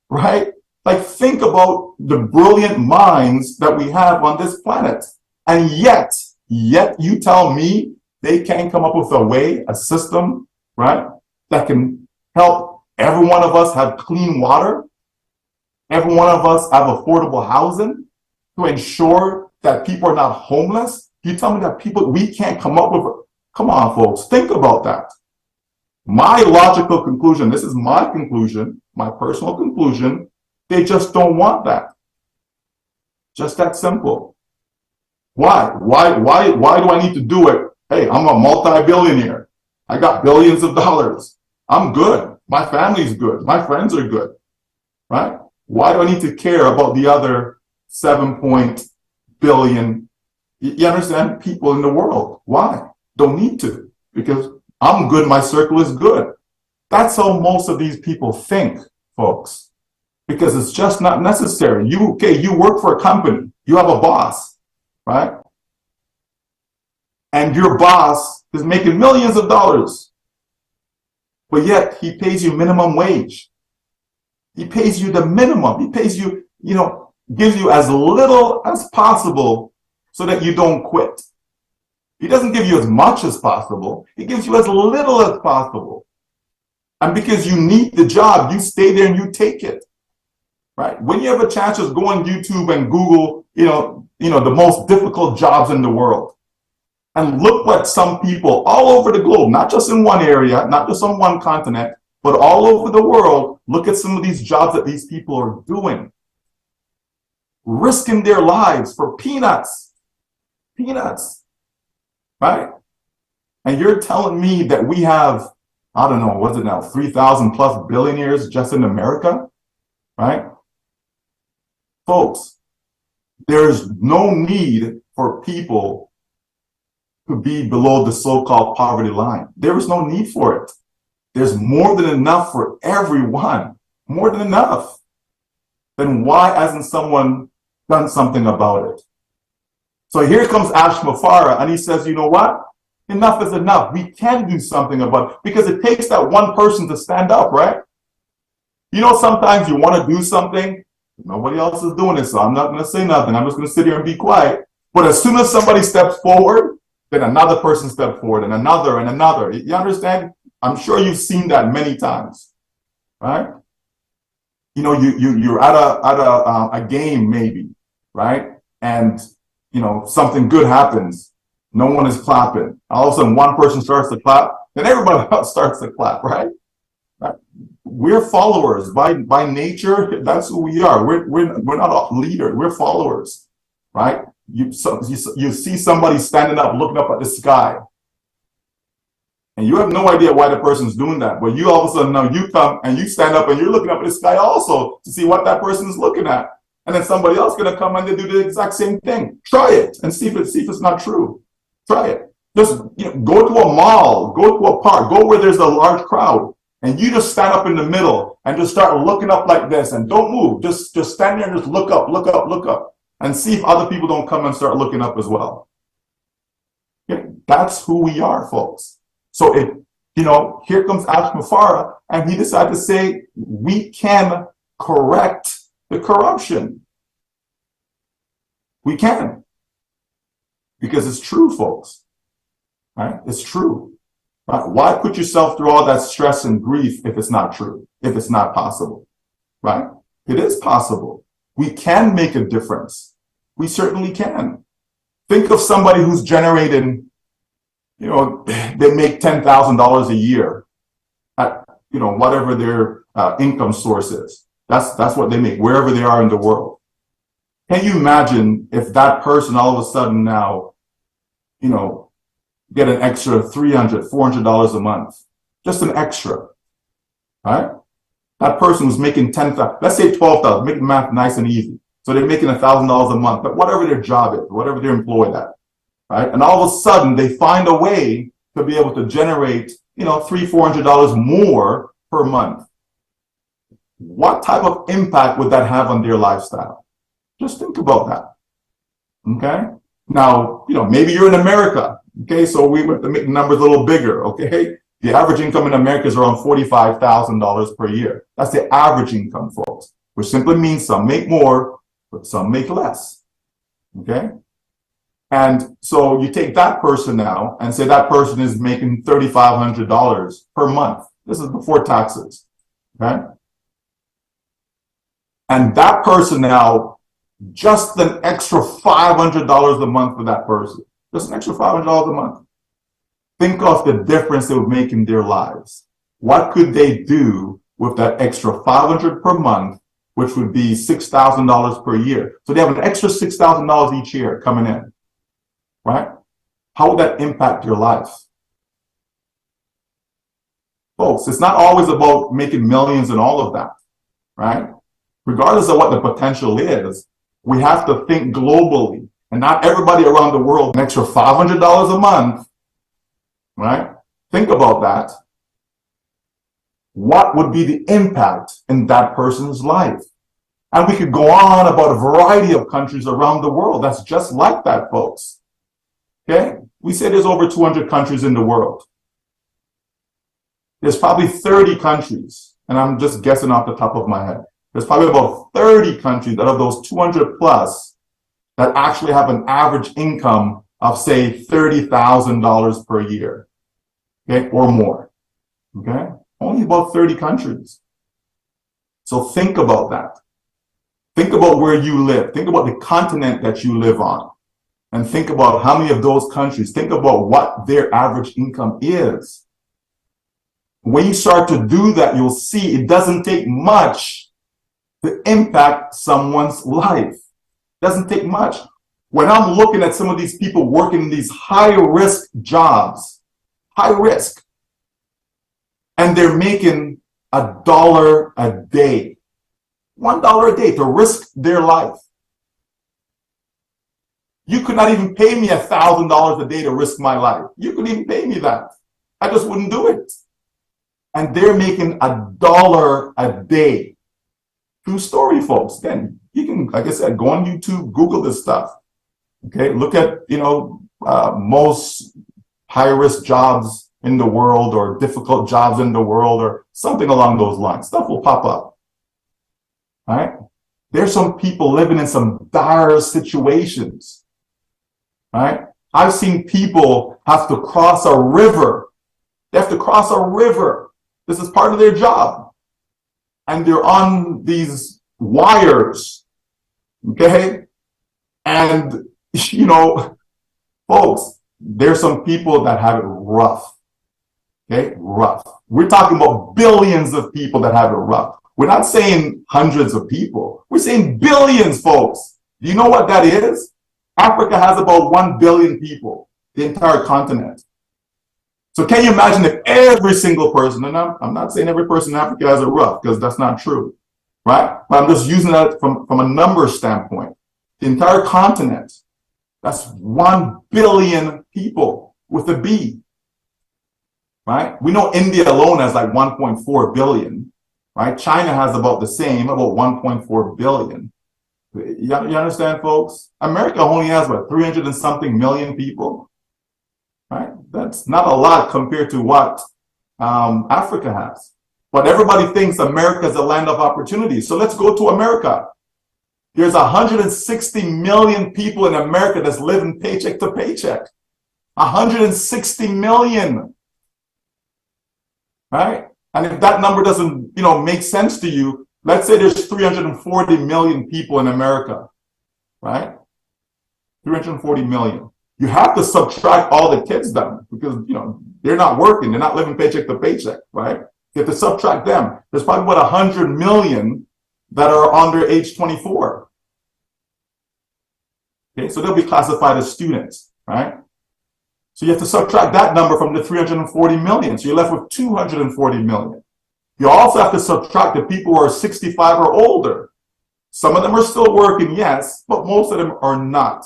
right? Like, think about the brilliant minds that we have on this planet. And yet you tell me they can't come up with a system, right, that can help every one of us have clean water, every one of us have affordable housing, to ensure that people are not homeless. You tell me that we can't come up with it. Come on, folks, think about that. My logical conclusion, this is my conclusion, my personal conclusion, they just don't want that. Just that simple. Why do I need to do it? Hey, I'm a multi-billionaire. I got billions of dollars. I'm good. My family's good. My friends are good, right? Why do I need to care about the other 7 billion, you understand, people in the world? Why? Don't need to, because I'm good. My circle is good. That's how most of these people think, folks, because it's just not necessary. You work for a company. You have a boss, right? And your boss is making millions of dollars, but yet he pays you minimum wage. He pays you the minimum. He pays you, gives you as little as possible so that you don't quit. He doesn't give you as much as possible. He gives you as little as possible. And because you need the job, you stay there and you take it, right? When you have a chance, just go on YouTube and Google, the most difficult jobs in the world. And look what some people all over the globe, not just in one area, not just on one continent, but all over the world, look at some of these jobs that these people are doing. Risking their lives for peanuts. Peanuts. Right? And you're telling me that we have, I don't know, what's it now, 3,000 plus billionaires just in America? Right? Folks, there's no need for people to be below the so-called poverty line. There is no need for it. There's more than enough for everyone. More than enough. Then why hasn't someone done something about it? So here comes Ash Mafara, and he says, you know what? enough is enough. We can do something about it because it takes that one person to stand up, right? You know, sometimes you want to do something, nobody else is doing it, so I'm not going to say nothing. I'm just going to sit here and be quiet. But as soon as somebody steps forward, then another person steps forward and another and another. You understand? I'm sure you've seen that many times, right? You know, you're at a game maybe, right? And you know something good happens. No one is clapping. All of a sudden, one person starts to clap, then everybody else starts to clap, right? We're followers by nature. That's who we are. We're not leaders. We're followers, right? You see somebody standing up, looking up at the sky, and you have no idea why the person's doing that. But you all of a sudden know you come and you stand up and you're looking up at the sky also to see what that person is looking at. And then somebody else gonna come and they do the exact same thing. Try it and see if it's not true. Try it. Just go to a mall, go to a park, go where there's a large crowd, and you just stand up in the middle and just start looking up like this and don't move. Just stand there and just look up, look up, look up, and see if other people don't come and start looking up as well. That's who we are, folks. So here comes Ash Mufara, and he decided to say we can correct the corruption. We can. Because it's true, folks. Right? It's true. Right? Why put yourself through all that stress and grief if it's not true, if it's not possible? Right? It is possible. We can make a difference. We certainly can. Think of somebody who's generating, they make $10,000 a year at, whatever their income source is. That's what they make, wherever they are in the world. Can you imagine if that person all of a sudden now, get an extra $300, $400 a month, just an extra, right? That person was making $10,000, let's say $12,000, make the math nice and easy. So they're making $1,000 a month, but whatever their job is, whatever they're employed at, right? And all of a sudden they find a way to be able to generate, $300, $400 more per month. What type of impact would that have on their lifestyle? Just think about that. Okay. Now, maybe you're in America. Okay. So we have to make the numbers a little bigger. Okay. The average income in America is around $45,000 per year. That's the average income, folks, which simply means some make more, but some make less. Okay. And so you take that person now and say that person is making $3,500 per month. This is before taxes. Okay. And that person now, just an extra $500 a month for that person. Just an extra $500 a month. Think of the difference it would make in their lives. What could they do with that extra $500 per month, which would be $6,000 per year? So they have an extra $6,000 each year coming in, right? How would that impact your life? Folks, it's not always about making millions and all of that, right? Regardless of what the potential is, we have to think globally, and not everybody around the world, an extra $500 a month, right? Think about that. What would be the impact in that person's life? And we could go on about a variety of countries around the world that's just like that, folks. Okay? We say there's over 200 countries in the world. There's probably 30 countries, and I'm just guessing off the top of my head. There's probably about 30 countries out of those 200 plus that actually have an average income of, say, $30,000 per year, okay, or more, okay? Only about 30 countries. So think about that. Think about where you live. Think about the continent that you live on. And think about how many of those countries, think about what their average income is. When you start to do that, you'll see it doesn't take much to impact someone's life. It doesn't take much. When I'm looking at some of these people working in these high-risk jobs, high risk, and they're making $1 a day, $1 a day to risk their life. You could not even pay me $1,000 a day to risk my life. You couldn't even pay me that. I just wouldn't do it. And they're making $1 a day. True story, folks. Then you can, like I said, go on YouTube, Google this stuff. Okay, look at most high-risk jobs in the world or difficult jobs in the world or something along those lines. Stuff will pop up. All right? There's some people living in some dire situations. All right? I've seen people have to cross a river. They have to cross a river. This is part of their job. And they're on these wires. Okay? And, you know, folks, there's some people that have it rough. Okay? Rough. We're talking about billions of people that have it rough. We're not saying hundreds of people. We're saying billions, folks. Do you know what that is? Africa has about 1 billion people, the entire continent. So can you imagine if every single person, and I'm not saying every person in Africa has it rough, because that's not true, right? But I'm just using that from a number standpoint. The entire continent, that's 1 billion people with a B, right? We know India alone has like 1.4 billion, right? China has about the same, about 1.4 billion. You understand, folks? America only has, what, 300 and something million people, right? That's not a lot compared to what Africa has. But everybody thinks America is a land of opportunity. So let's go to America. There's 160 million people in America that's living paycheck to paycheck. 160 million, right? And if that number doesn't, you know, make sense to you, let's say there's 340 million people in America, right? 340 million. You have to subtract all the kids then because, you know, they're not working. They're not living paycheck to paycheck, right? You have to subtract them. There's probably about 100 million that are under age 24. Okay, so they'll be classified as students, right? So you have to subtract that number from the 340 million. So you're left with 240 million. You also have to subtract the people who are 65 or older. Some of them are still working, yes, but most of them are not,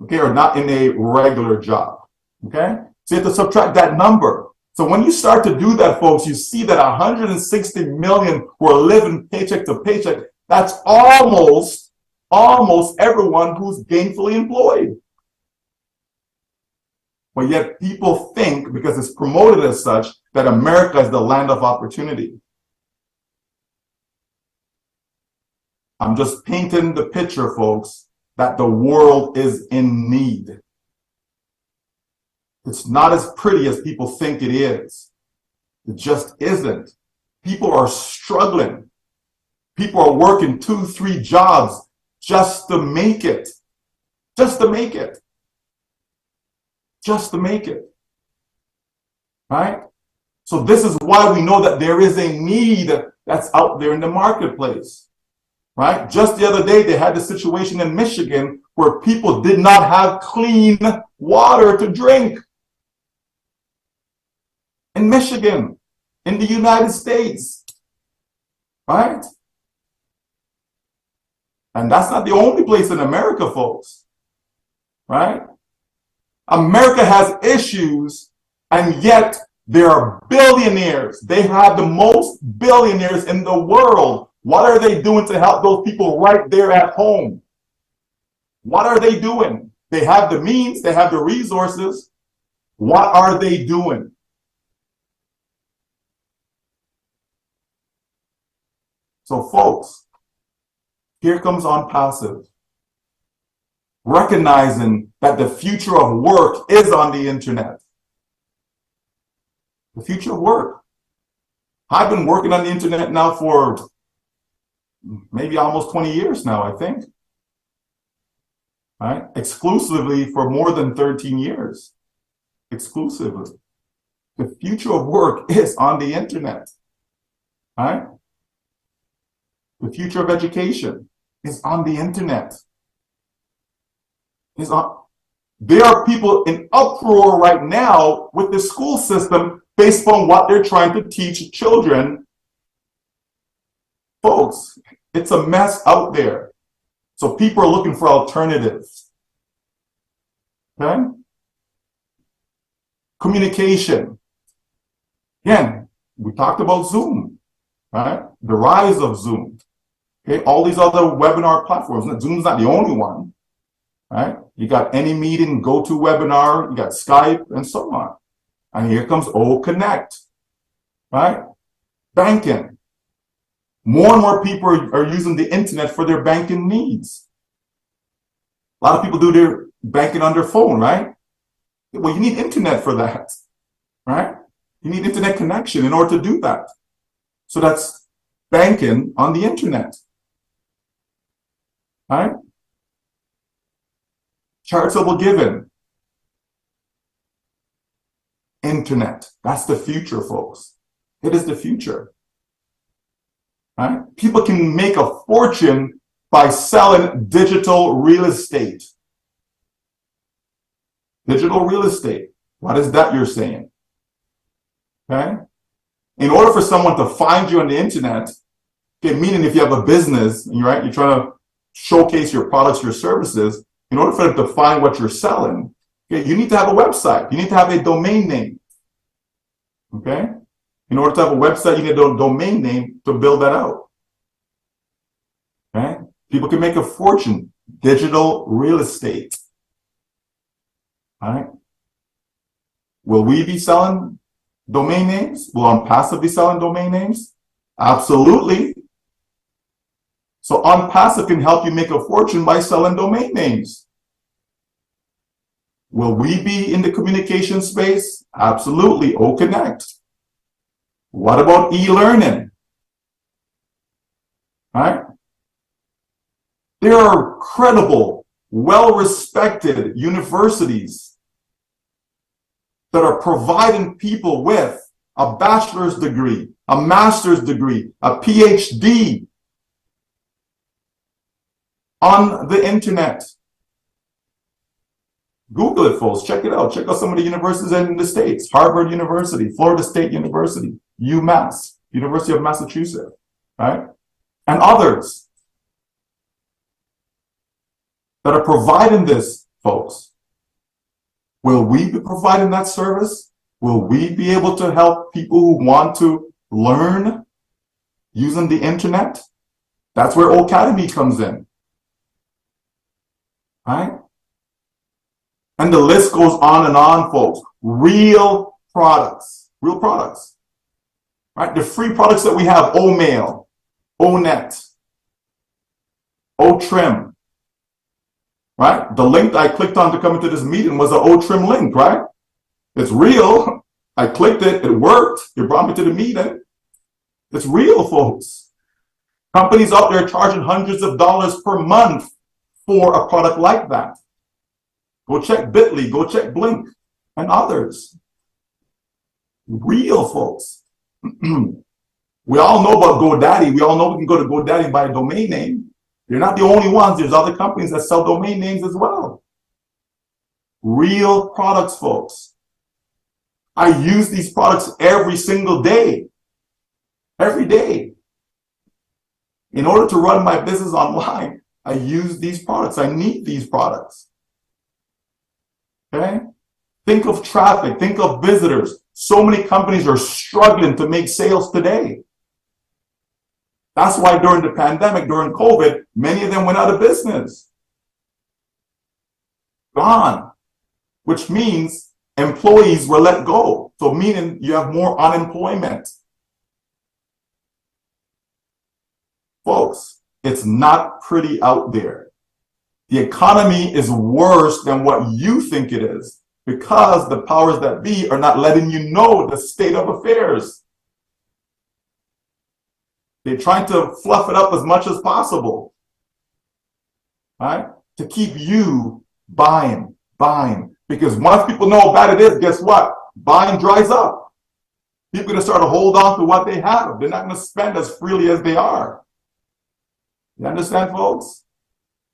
okay, or not in a regular job, okay? So you have to subtract that number. So when you start to do that, folks, you see that 160 million who are living paycheck to paycheck, that's almost everyone who's gainfully employed. But yet people think, because it's promoted as such, that America is the land of opportunity. I'm just painting the picture, folks, that the world is in need. It's not as pretty as people think it is. It just isn't. People are struggling. People are working 2, 3 jobs just to make it. Just to make it. Just to make it. Right? So this is why we know that there is a need that's out there in the marketplace. Right? Just the other day, they had the situation in Michigan where people did not have clean water to drink. In Michigan, in the United States. Right? And that's not the only place in America, folks. Right? America has issues, and yet there are billionaires. They have the most billionaires in the world. What are they doing to help those people right there at home? What are they doing? They have the means, they have the resources. What are they doing? So folks, here comes ONPASSIVE. Recognizing that the future of work is on the internet. The future of work. I've been working on the internet now for maybe almost 20 years now, I think. Right? Exclusively for more than 13 years. Exclusively. The future of work is on the internet. Right? The future of education is on the internet. There are people in uproar right now with the school system based on what they're trying to teach children. Folks, it's a mess out there. So people are looking for alternatives. Okay? Communication. Again, we talked about Zoom, right? The rise of Zoom. Okay, all these other webinar platforms. Zoom's not the only one, right? You got AnyMeeting, GoToWebinar, you got Skype, and so on. And here comes O Connect, right? Banking. More and more people are using the internet for their banking needs. A lot of people do their banking on their phone, right? Well, you need internet for that, right? You need internet connection in order to do that. So that's banking on the internet, right? Charitable giving. Internet. That's the future, folks. It is the future. Right? People can make a fortune by selling digital real estate. Digital real estate. What is that you're saying? Okay? In order for someone to find you on the internet, okay, meaning if you have a business, right, you're trying to showcase your products, your services, in order for them to find what you're selling, okay, you need to have a website. You need to have a domain name. Okay? In order to have a website, you need a domain name to build that out. Okay? People can make a fortune. Digital real estate. All right? Will we be selling domain names? Will ONPASSIVE be selling domain names? Absolutely. So ONPASSIVE can help you make a fortune by selling domain names. Will we be in the communication space? Absolutely. O Connect. What about e-learning? Right? There are credible, well-respected universities that are providing people with a bachelor's degree, a master's degree, a PhD on the internet. Google it, folks. Check it out. Check out some of the universities in the States. Harvard University, Florida State University, UMass, University of Massachusetts, right? And others that are providing this, folks. Will we be providing that service? Will we be able to help people who want to learn using the internet? That's where Academy comes in, right? And the list goes on, folks. Real products, right? The free products that we have, OMail, ONet, OTrim, right? The link I clicked on to come into this meeting was an OTrim link, right? It's real. I clicked it, it worked. It brought me to the meeting. It's real, folks. Companies out there charging hundreds of dollars per month for a product like that. Go check Bitly, go check Blink, and others. Real, folks. We all know about GoDaddy. We all know we can go to GoDaddy and buy a domain name. You're not the only ones. There's other companies that sell domain names as well. Real products, folks. I use these products every single day. Every day. In order to run my business online, I use these products. I need these products. Okay? Think of traffic. Think of visitors. So many companies are struggling to make sales today. That's why during the pandemic, during COVID, many of them went out of business. Gone. Which means employees were let go. So meaning you have more unemployment. Folks, it's not pretty out there. The economy is worse than what you think it is because the powers that be are not letting you know the state of affairs. They're trying to fluff it up as much as possible, right? To keep you buying. Because once people know how bad it is, guess what? Buying dries up. People are going to start to hold on to what they have. They're not going to spend as freely as they are. You understand, folks?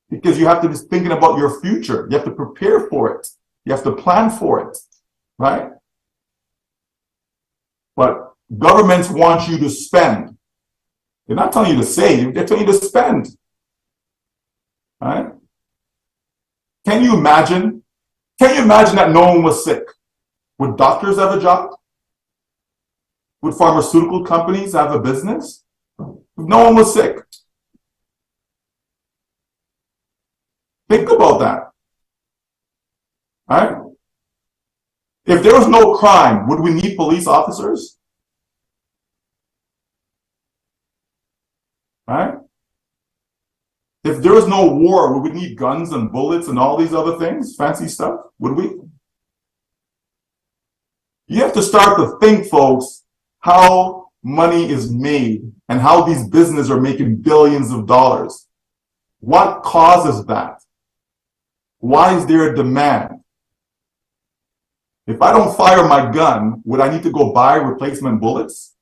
Because you have to be thinking about your future. You have to prepare for it. You have to plan for it, right? But governments want you to spend. They're not telling you to save. They're telling you to spend, right? Can you imagine? Can you imagine that no one was sick? Would doctors have a job? Would pharmaceutical companies have a business? If no one was sick. Think about that. Right? If there was no crime, would we need police officers? Right? If there was no war, would we need guns and bullets and all these other things, fancy stuff? Would we? You have to start to think, folks, how money is made and how these businesses are making billions of dollars. What causes that? Why is there a demand? If I don't fire my gun, would I need to go buy replacement bullets?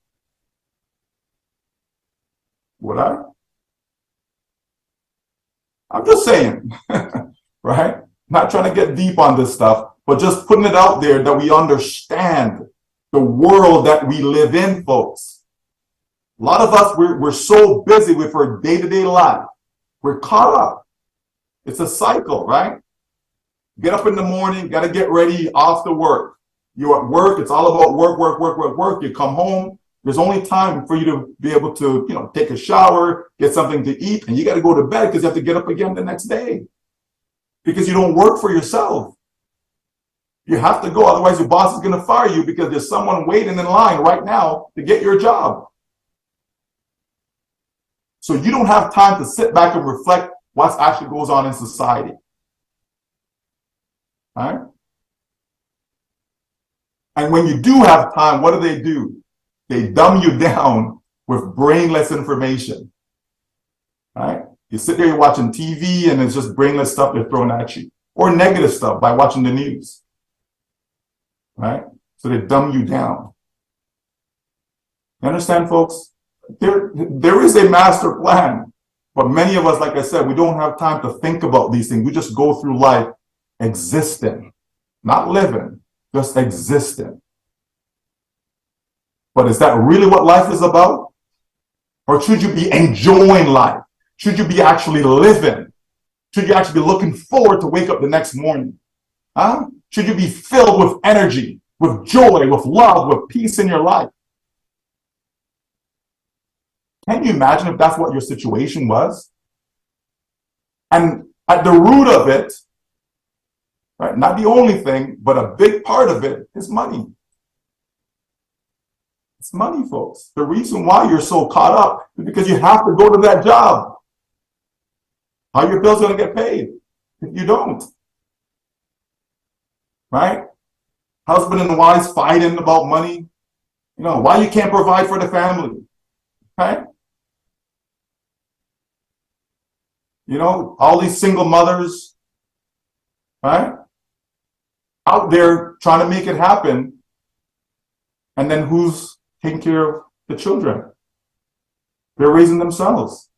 Would I? I'm just saying, right? Not trying to get deep on this stuff, but just putting it out there that we understand the world that we live in, folks. A lot of us, we're so busy with our day-to-day life. We're caught up. It's a cycle, right? Get up in the morning, got to get ready off to work. You're at work, it's all about work, work, work, work, work. You come home, there's only time for you to be able to, take a shower, get something to eat, and you got to go to bed because you have to get up again the next day. Because you don't work for yourself. You have to go, otherwise your boss is going to fire you because there's someone waiting in line right now to get your job. So you don't have time to sit back and reflect what actually goes on in society. All right? And when you do have time, what do? They dumb you down with brainless information. All right? You sit there, you're watching TV, and it's just brainless stuff they're throwing at you. Or negative stuff by watching the news. Right? So they dumb you down. You understand, folks? There is a master plan. But many of us, like I said, we don't have time to think about these things. We just go through life existing. Not living, just existing. But is that really what life is about? Or should you be enjoying life? Should you be actually living? Should you actually be looking forward to wake up the next morning? Huh? Should you be filled with energy, with joy, with love, with peace in your life? Can you imagine if that's what your situation was? And at the root of it, right, not the only thing, but a big part of it is money. It's money, folks. The reason why you're so caught up is because you have to go to that job. How are your bills going to get paid if you don't? Right? Husband and wives fighting about money. Why you can't provide for the family. Right? All these single mothers, right? Out there trying to make it happen. And then who's taking care of the children? They're raising themselves.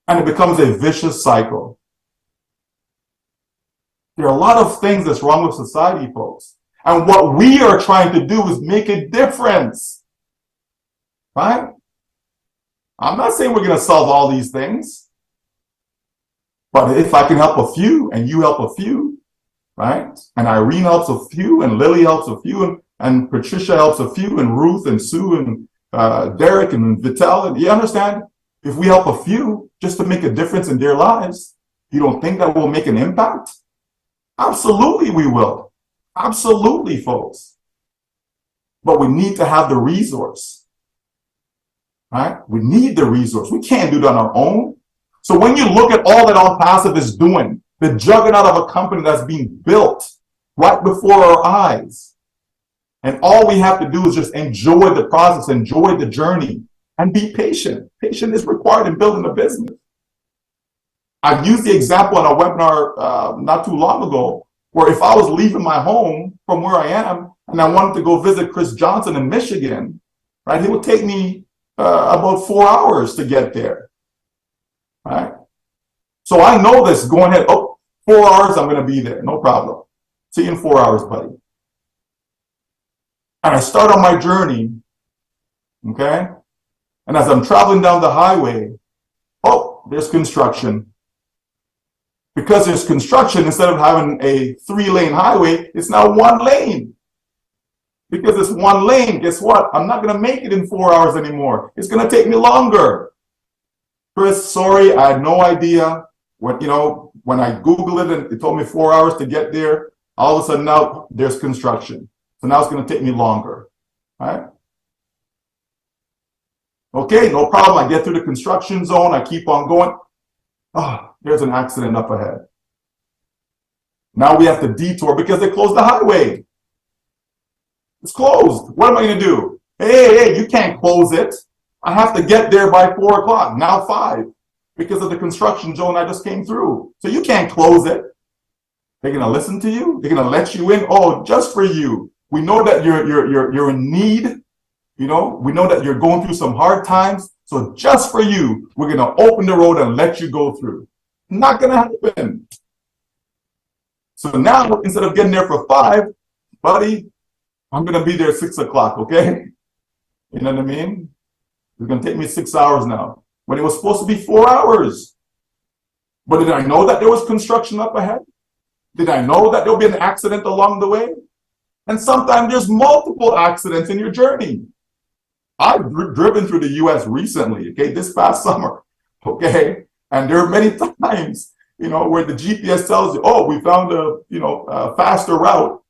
And it becomes a vicious cycle. There are a lot of things that's wrong with society, folks. And what we are trying to do is make a difference. Right? I'm not saying we're going to solve all these things. But if I can help a few and you help a few, right? And Irene helps a few and Lily helps a few and Patricia helps a few and Ruth and Sue and Derek and Vitel. And you understand? If we help a few just to make a difference in their lives, you don't think that will make an impact? Absolutely we will. Absolutely, folks. But we need to have the resource. Right? We need the resource. We can't do that on our own. So when you look at all that ONPASSIVE is doing, the juggernaut of a company that's being built right before our eyes, and all we have to do is just enjoy the process, enjoy the journey, and be patient. Patience is required in building a business. I've used the example in a webinar not too long ago, where if I was leaving my home from where I am, and I wanted to go visit Chris Johnson in Michigan, right, it would take me about 4 hours to get there. Right? So I know this going ahead. 4 hours, I'm going to be there. No problem. See you in 4 hours, buddy. And I start on my journey. Okay? And as I'm traveling down the highway, there's construction. Because there's construction, instead of having a 3-lane highway, it's now 1 lane. Because it's 1 lane, guess what? I'm not going to make it in 4 hours anymore. It's going to take me longer. Chris, sorry, I had no idea. When I Googled it and it told me 4 hours to get there, All of a sudden now there's construction. So now it's going to take me longer, right? Okay, no problem. I get through the construction zone. I keep on going. Oh, there's an accident up ahead. Now we have to detour because they closed the highway. It's closed. What am I going to do? Hey, you can't close it. I have to get there by 4 o'clock, now 5, because of the construction zone I just came through. So you can't close it. They're going to listen to you. They're going to let you in. Oh, just for you. We know that you're in need. You know, we know that you're going through some hard times. So just for you, we're going to open the road and let you go through. Not going to happen. So now, instead of getting there for 5, buddy, I'm going to be there at 6 o'clock, okay? You know what I mean? It's going to take me 6 hours now, when it was supposed to be 4 hours. But did I know that there was construction up ahead? Did I know that there'll be an accident along the way? And sometimes there's multiple accidents in your journey. I've driven through the US recently, okay, this past summer, okay? And there are many times, you know, where the GPS tells you, oh, we found a faster route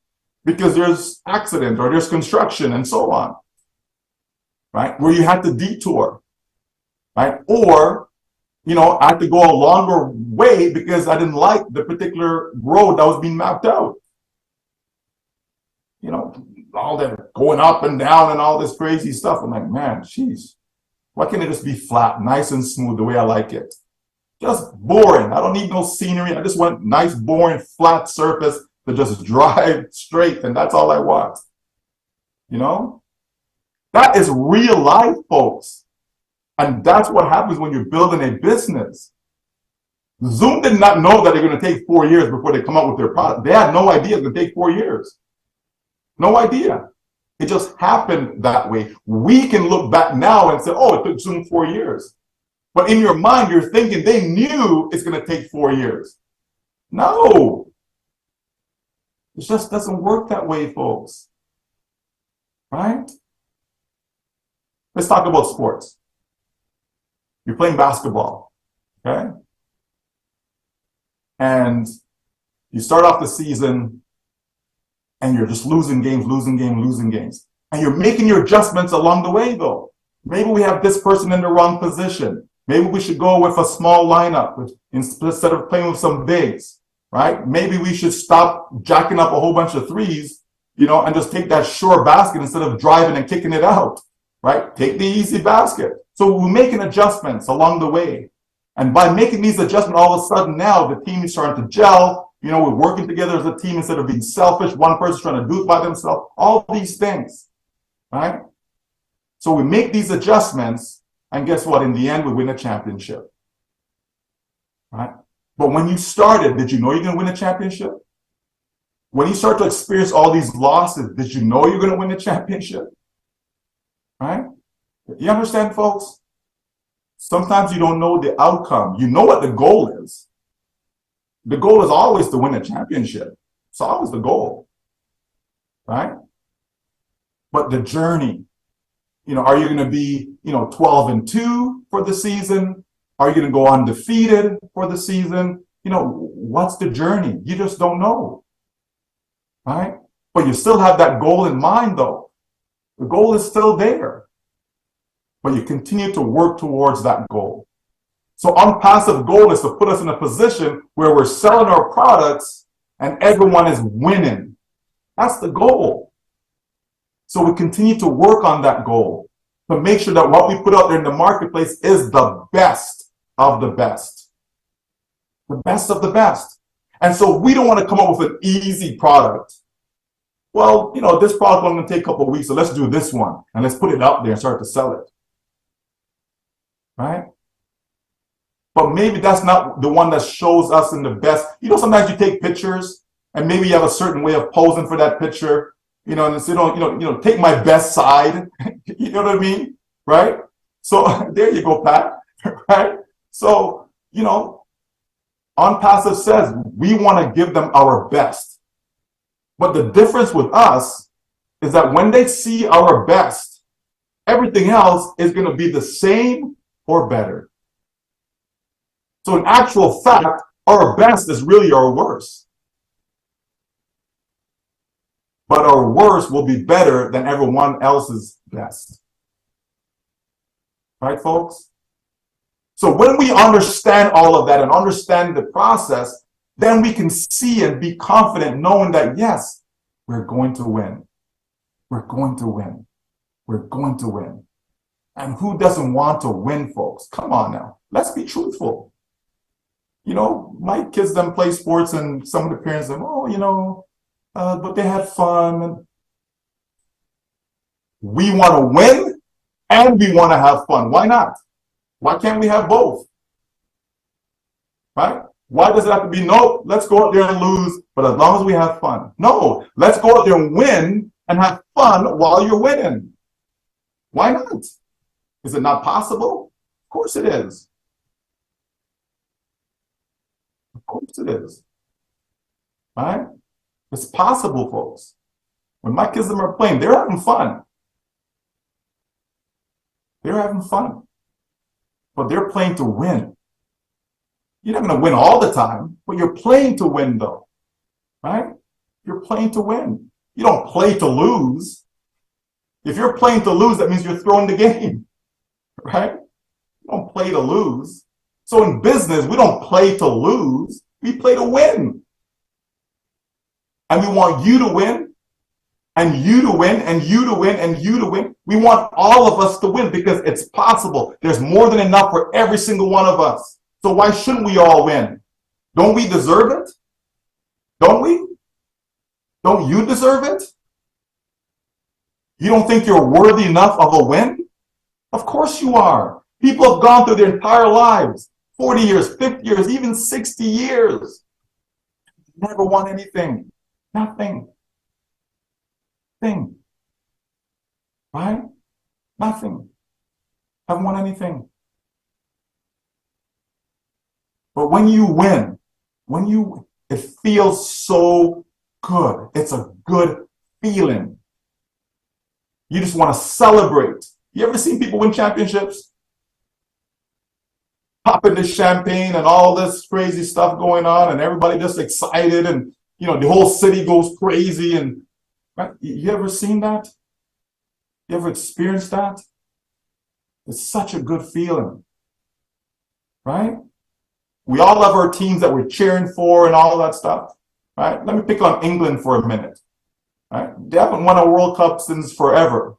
because there's accident or there's construction and so on, right? Where you had to detour, right? Or, you know, I had to go a longer way because I didn't like the particular road that was being mapped out. You know, all that going up and down and all this crazy stuff. I'm like, man, geez, why can't it just be flat, nice and smooth the way I like it? Just boring. I don't need no scenery. I just want nice, boring, flat surface to just drive straight, and that's all I want. You know? That is real life, folks. And that's what happens when you're building a business. Zoom did not know that they're going to take 4 years before they come out with their product. They had no idea it's going to take 4 years. No idea. It just happened that way. We can look back now and say, oh, it took Zoom 4 years. But in your mind, you're thinking they knew it's going to take 4 years. No. It just doesn't work that way, folks. Right? Let's talk about sports. You're playing basketball, okay? And you start off the season and you're just losing games. And you're making your adjustments along the way, though. Maybe we have this person in the wrong position. Maybe we should go with a small lineup instead of playing with some bigs, right? Maybe we should stop jacking up a whole bunch of threes, you know, and just take that short basket instead of driving and kicking it out, right? Take the easy basket. So we're making adjustments along the way. And by making these adjustments, all of a sudden now the team is starting to gel. You know, we're working together as a team instead of being selfish. One person's trying to do it by themselves. All these things, right? So we make these adjustments, and guess what? In the end, we win a championship, right? But when you started, did you know you're going to win a championship? When you start to experience all these losses, did you know you're going to win a championship? Right? You understand, folks? Sometimes you don't know the outcome. You know what the goal is. The goal is always to win a championship. It's always the goal, right? But the journey, you know, are you going to be, 12-2 for the season? Are you going to go undefeated for the season? You know, what's the journey? You just don't know, right? But you still have that goal in mind, though. The goal is still there, but you continue to work towards that goal. So ONPASSIVE goal is to put us in a position where we're selling our products and everyone is winning. That's the goal. So we continue to work on that goal to make sure that what we put out there in the marketplace is the best of the best. The best of the best. And so we don't want to come up with an easy product. Well, this product is going to take a couple of weeks, so let's do this one and let's put it out there and start to sell it. Right? But maybe that's not the one that shows us in the best. Sometimes you take pictures and maybe you have a certain way of posing for that picture, and it's, take my best side. You know what I mean? Right? So there you go, Pat. Right? So, ONPASSIVE says we want to give them our best. But the difference with us is that when they see our best, everything else is going to be the same or better. So in actual fact, our best is really our worst. but our worst will be better than everyone else's best. Right, folks? So when we understand all of that and understand the process, then we can see and be confident knowing that, yes, we're going to win. We're going to win. We're going to win. And who doesn't want to win, folks? Come on now. Let's be truthful. You know, my kids them play sports and some of the parents say, oh, you know, but they had fun. We want to win and we want to have fun. Why not? Why can't we have both? Right? Why does it have to be, no, let's go out there and lose, but as long as we have fun? No, let's go out there and win and have fun while you're winning. Why not? Is it not possible? Of course it is. Of course it is. Right? It's possible, folks. When my kids are playing, they're having fun. They're having fun. But they're playing to win. You're not going to win all the time, but you're playing to win, though. Right? You're playing to win. You don't play to lose. If you're playing to lose, that means you're throwing the game. Right? You don't play to lose. So in business, we don't play to lose. We play to win. And we want you to win, and you to win, and you to win, and you to win. We want all of us to win because it's possible. There's more than enough for every single one of us. So why shouldn't we all win? Don't we deserve it? Don't we? Don't you deserve it? You don't think you're worthy enough of a win? Of course you are. People have gone through their entire lives, 40 years, 50 years, even 60 years. Never won anything. Nothing. Thing. Right? Nothing. Haven't won anything. But when you win, it feels so good. It's a good feeling. You just want to celebrate. You ever seen people win championships? Popping the champagne and all this crazy stuff going on and everybody just excited and, you know, the whole city goes crazy and, right? You ever seen that? You ever experienced that? It's such a good feeling, right? We all love our teams that we're cheering for and all that stuff, right? Let me pick on England for a minute, right? They haven't won a World Cup since forever.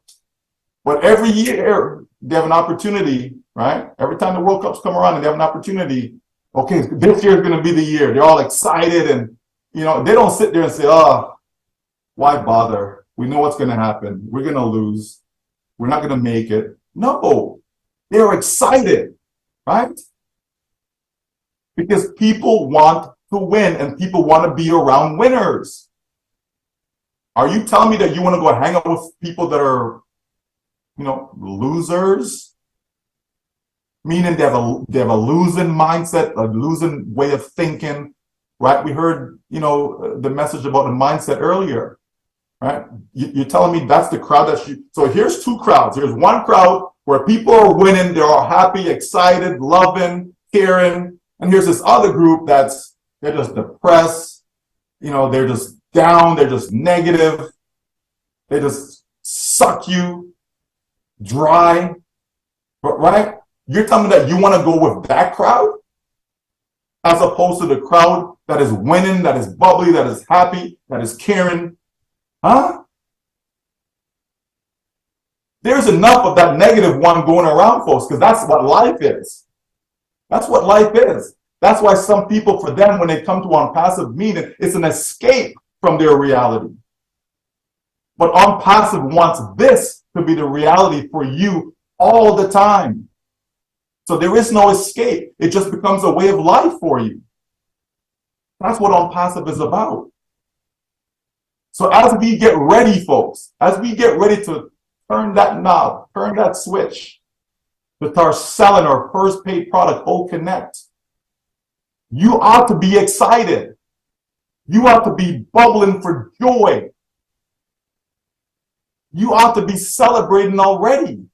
But every year, they have an opportunity, right? Every time the World Cups come around and they have an opportunity, okay, this year is going to be the year. They're all excited and, you know, they don't sit there and say, oh, why bother? We know what's going to happen. We're going to lose. We're not going to make it. No, they're excited, right? Because people want to win and people want to be around winners. Are you telling me that you want to go hang out with people that are, you know, losers? Meaning they have a losing mindset, a losing way of thinking, right? We heard, you know, the message about the mindset earlier, right? You're telling me that's the crowd that you, so here's two crowds. Here's one crowd where people are winning, they're all happy, excited, loving, caring. And here's this other group they're just depressed, you know, they're just down, they're just negative, they just suck you dry, right? You're telling me that you want to go with that crowd as opposed to the crowd that is winning, that is bubbly, that is happy, that is caring, huh? There's enough of that negative one going around, folks, because that's what life is. That's what life is. That's why some people, for them, when they come to ONPASSIVE meeting, it's an escape from their reality. But ONPASSIVE wants this to be the reality for you all the time. So there is no escape. It just becomes a way of life for you. That's what ONPASSIVE is about. So as we get ready, folks, as we get ready to turn that knob, turn that switch, to start selling our first paid product, OConnect, you ought to be excited. You ought to be bubbling for joy. You ought to be celebrating already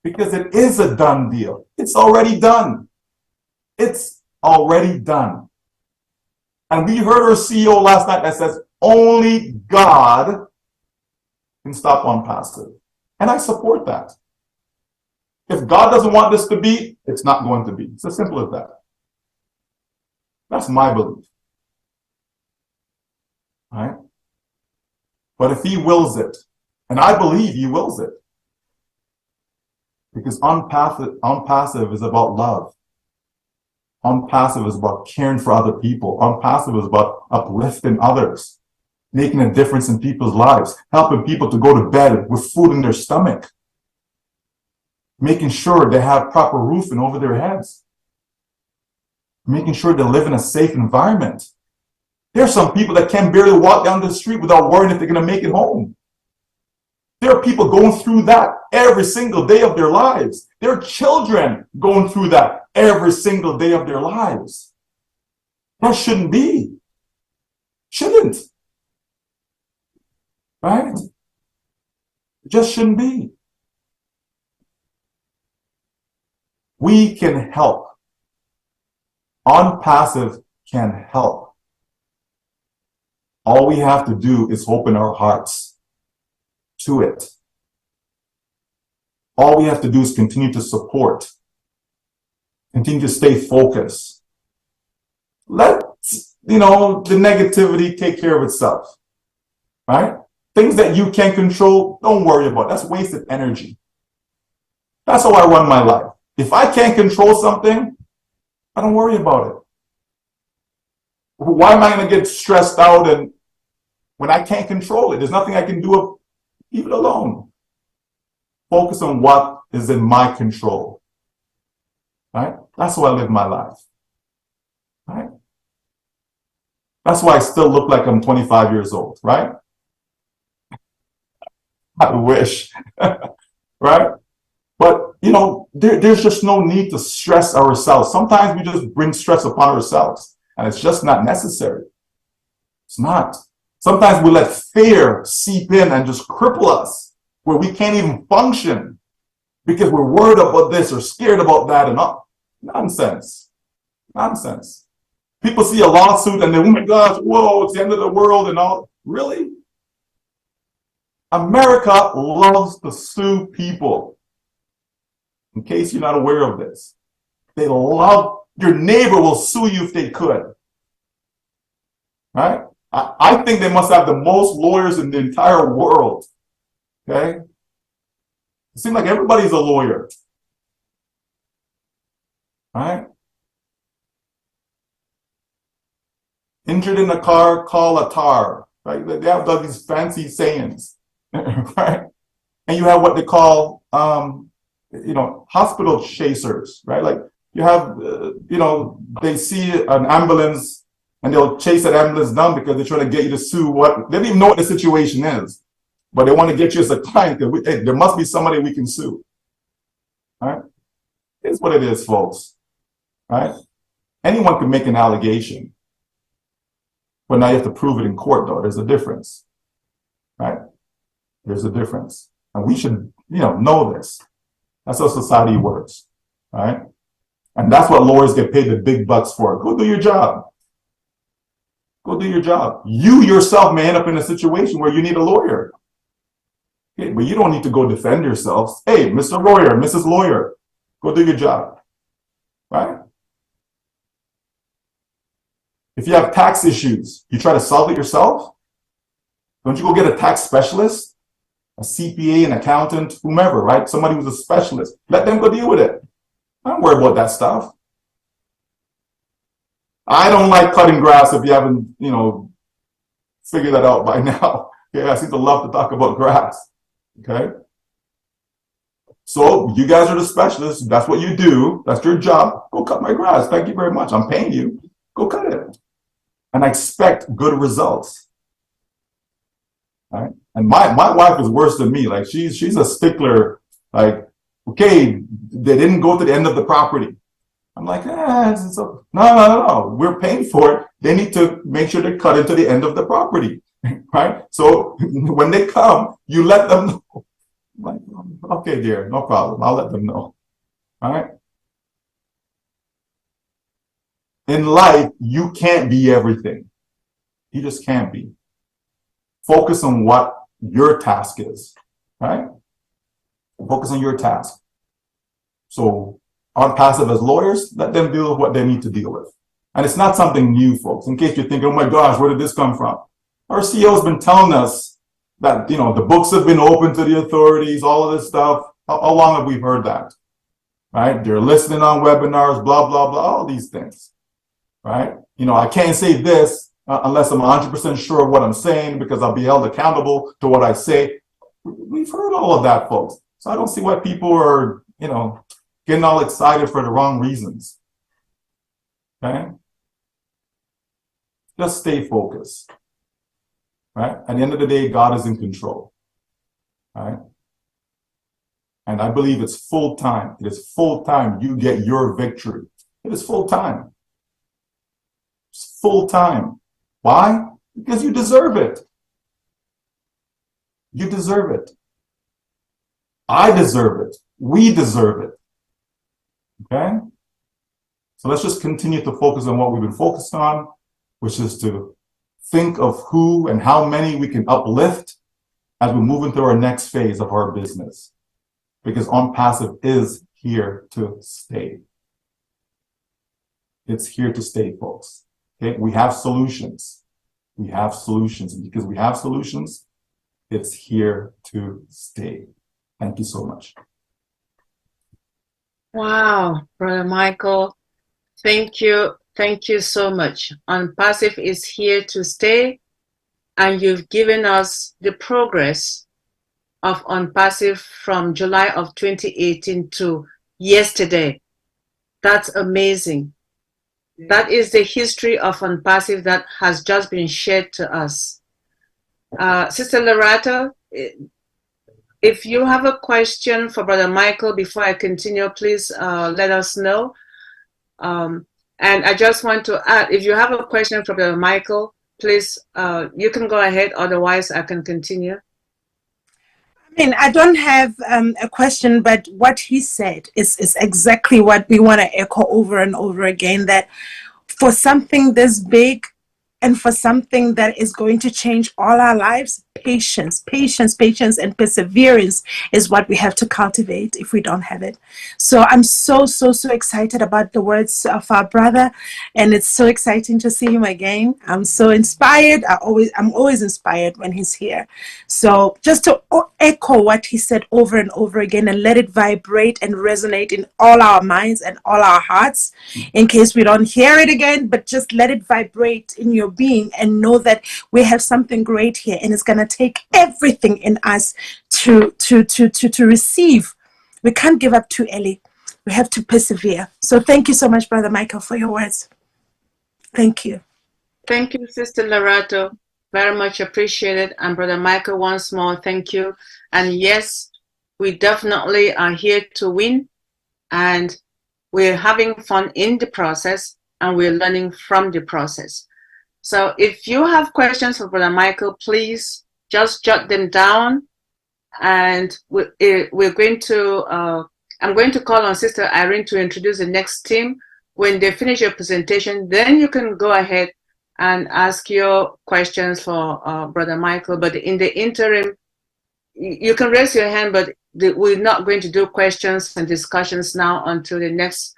because it is a done deal. It's already done. It's already done. And we heard our CEO last night that says, only God can stop ONPASSIVE. And I support that. If God doesn't want this to be, it's not going to be. It's as simple as that. That's my belief. Right? But if he wills it, and I believe he wills it, because ONPASSIVE is about love. ONPASSIVE is about caring for other people. ONPASSIVE is about uplifting others, making a difference in people's lives, helping people to go to bed with food in their stomach, making sure they have proper roofing over their heads, making sure they live in a safe environment. There are some people that can barely walk down the street without worrying if they're going to make it home. There are people going through that every single day of their lives. There are children going through that every single day of their lives. That shouldn't be. Shouldn't. Right? It just shouldn't be. We can help. ONPASSIVE can help. All we have to do is open our hearts to it. All we have to do is continue to support, continue to stay focused. Let, the negativity take care of itself, right? Things that you can't control, don't worry about. That's wasted energy. That's how I run my life. If I can't control something, I don't worry about it. Why am I going to get stressed out and when I can't control it? There's nothing I can do. Leave it alone. Focus on what is in my control. Right? That's how I live my life. Right? That's why I still look like I'm 25 years old, right? I wish. Right? But, there's just no need to stress ourselves. Sometimes we just bring stress upon ourselves, and it's just not necessary. It's not. Sometimes we let fear seep in and just cripple us, where we can't even function because we're worried about this or scared about that and all. Nonsense. Nonsense. People see a lawsuit and they, oh my gosh, whoa, it's the end of the world and all. Really? America loves to sue people. In case you're not aware of this. They love, your neighbor will sue you if they could. Right? I think they must have the most lawyers in the entire world. Okay? It seems like everybody's a lawyer. Right? Injured in a car, call a tar. Right? They have done these fancy sayings. Right? And you have what they call, hospital chasers. Right? Like you have, they see an ambulance and they'll chase that ambulance down because they're trying to get you to sue they don't even know what the situation is. But they want to get you as a client. Hey, there must be somebody we can sue. All right? Here's what it is, folks. All right? Anyone can make an allegation. But now you have to prove it in court, though. There's a difference. Right? There's a difference. And we should, know this. That's how society works. All right? And that's what lawyers get paid the big bucks for. Go do your job. Go do your job. You yourself may end up in a situation where you need a lawyer. Okay, but you don't need to go defend yourselves. Hey, Mr. Lawyer, Mrs. Lawyer, go do your job. Right? If you have tax issues, you try to solve it yourself? Don't you go get a tax specialist, a CPA, an accountant, whomever, right? Somebody who's a specialist. Let them go deal with it. I don't worry about that stuff. I don't like cutting grass if you haven't, figured that out by now. Okay, I seem to love to talk about grass. Okay? So you guys are the specialists. That's what you do. That's your job. Go cut my grass. Thank you very much. I'm paying you. Go cut it. And I expect good results. All right? And my wife is worse than me. Like she's a stickler. Like, okay, they didn't go to the end of the property. I'm like, no. We're paying for it. They need to make sure they cut into the end of the property, right? So when they come, you let them know. I'm like, okay, dear, no problem. I'll let them know. All right. In life, you can't be everything. You just can't be. Focus on what your task is, right? Focus on your task. So ONPASSIVE as lawyers, let them deal with what they need to deal with. And it's not something new, folks. In case you're thinking, oh my gosh, where did this come from? Our CEO has been telling us that, you know, the books have been open to the authorities, all of this stuff. How long have we heard that? Right? They're listening on webinars, blah, blah, blah, all these things. Right? You know, I can't say this unless I'm 100% sure of what I'm saying because I'll be held accountable to what I say. We've heard all of that, folks. So I don't see why people are, you know, getting all excited for the wrong reasons. Okay? Just stay focused. Right? At the end of the day, God is in control. Right? And I believe it's full time. It is full time you get your victory. It is full time. It's full time. Why? Because you deserve it. You deserve it. I deserve it. We deserve it. Okay? So let's just continue to focus on what we've been focused on, which is to think of who and how many we can uplift as we move into our next phase of our business. Because ONPASSIVE is here to stay. It's here to stay, folks. Okay? We have solutions. We have solutions. And because we have solutions, it's here to stay. Thank you so much. Wow, Brother Michael, thank you. Thank you so much. ONPASSIVE is here to stay, and you've given us the progress of ONPASSIVE from July of 2018 to yesterday. That's amazing. That is the history of ONPASSIVE that has just been shared to us. Sister Lerato, if you have a question for Brother Michael before I continue, please let us know. And I just want to add, if you have a question for Brother Michael, please, you can go ahead. Otherwise, I can continue. I mean, I don't have a question, but what he said is exactly what we want to echo over and over again, that for something this big and for something that is going to change all our lives, patience, and perseverance is what we have to cultivate if we don't have it. So I'm so excited about the words of our brother, and it's so exciting to see him again. I'm so inspired. I'm always inspired when he's here. So just to echo what he said over and over again and let it vibrate and resonate in all our minds and all our hearts, in case we don't hear it again, but just let it vibrate in your being and know that we have something great here, and it's going to take everything in us to receive. We can't give up too early. We have to persevere. So thank you so much, Brother Michael, for your words. Thank you. Thank you, Sister Lerato. Very much appreciated. And Brother Michael, once more, thank you. And yes, we definitely are here to win, and we're having fun in the process, and we're learning from the process. So if you have questions for Brother Michael, please just jot them down, and we're going to, I'm going to call on Sister Irene to introduce the next team. When they finish your presentation, then you can go ahead and ask your questions for Brother Michael. But in the interim, you can raise your hand, but we're not going to do questions and discussions now until the next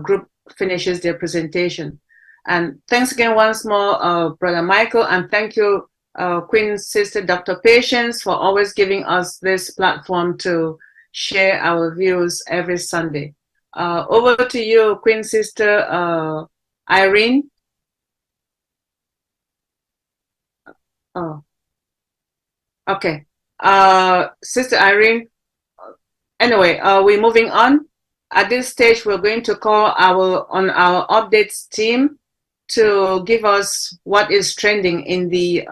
group finishes their presentation. And thanks again once more, Brother Michael, and thank you, Queen Sister Dr. Patience, for always giving us this platform to share our views every Sunday. Over to you, Queen Sister Irene. Oh, okay. Sister Irene, anyway, we're moving on. At this stage, we're going to call our updates team to give us what is trending in the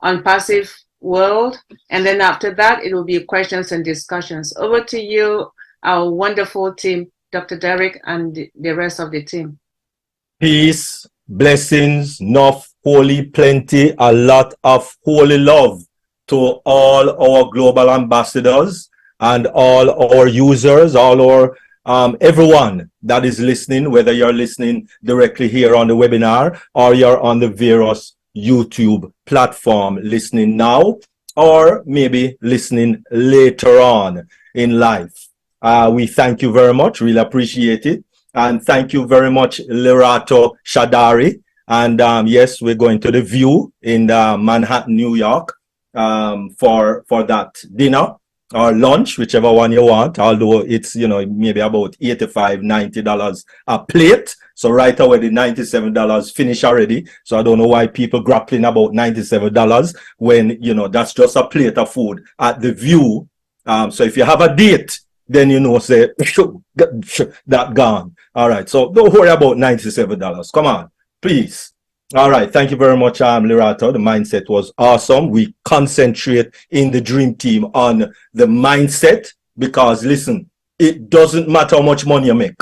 ONPASSIVE world. And then after that, it will be questions and discussions. Over to you, our wonderful team, Dr. Derek and the rest of the team. Peace, blessings, enough, holy, plenty, a lot of holy love to all our global ambassadors and all our users, all our everyone that is listening, whether you're listening directly here on the webinar or you're on the various YouTube platform listening now. or maybe listening later on in life. We thank you very much. Really appreciate it. And thank you very much, Lerato Shadare. And yes, we're going to the View in Manhattan, New York, for that dinner or lunch, whichever one you want, although it's, you know, maybe about $85, $90 a plate. So right away, the $97 finish already. So I don't know why people grappling about $97 when, you know, that's just a plate of food at the View. So if you have a date, then you know, say, that gone. All right. So don't worry about $97. Come on, please. All right. Thank you very much, Lerato. The mindset was awesome. We concentrate in the Dream Team on the mindset because, listen, it doesn't matter how much money you make.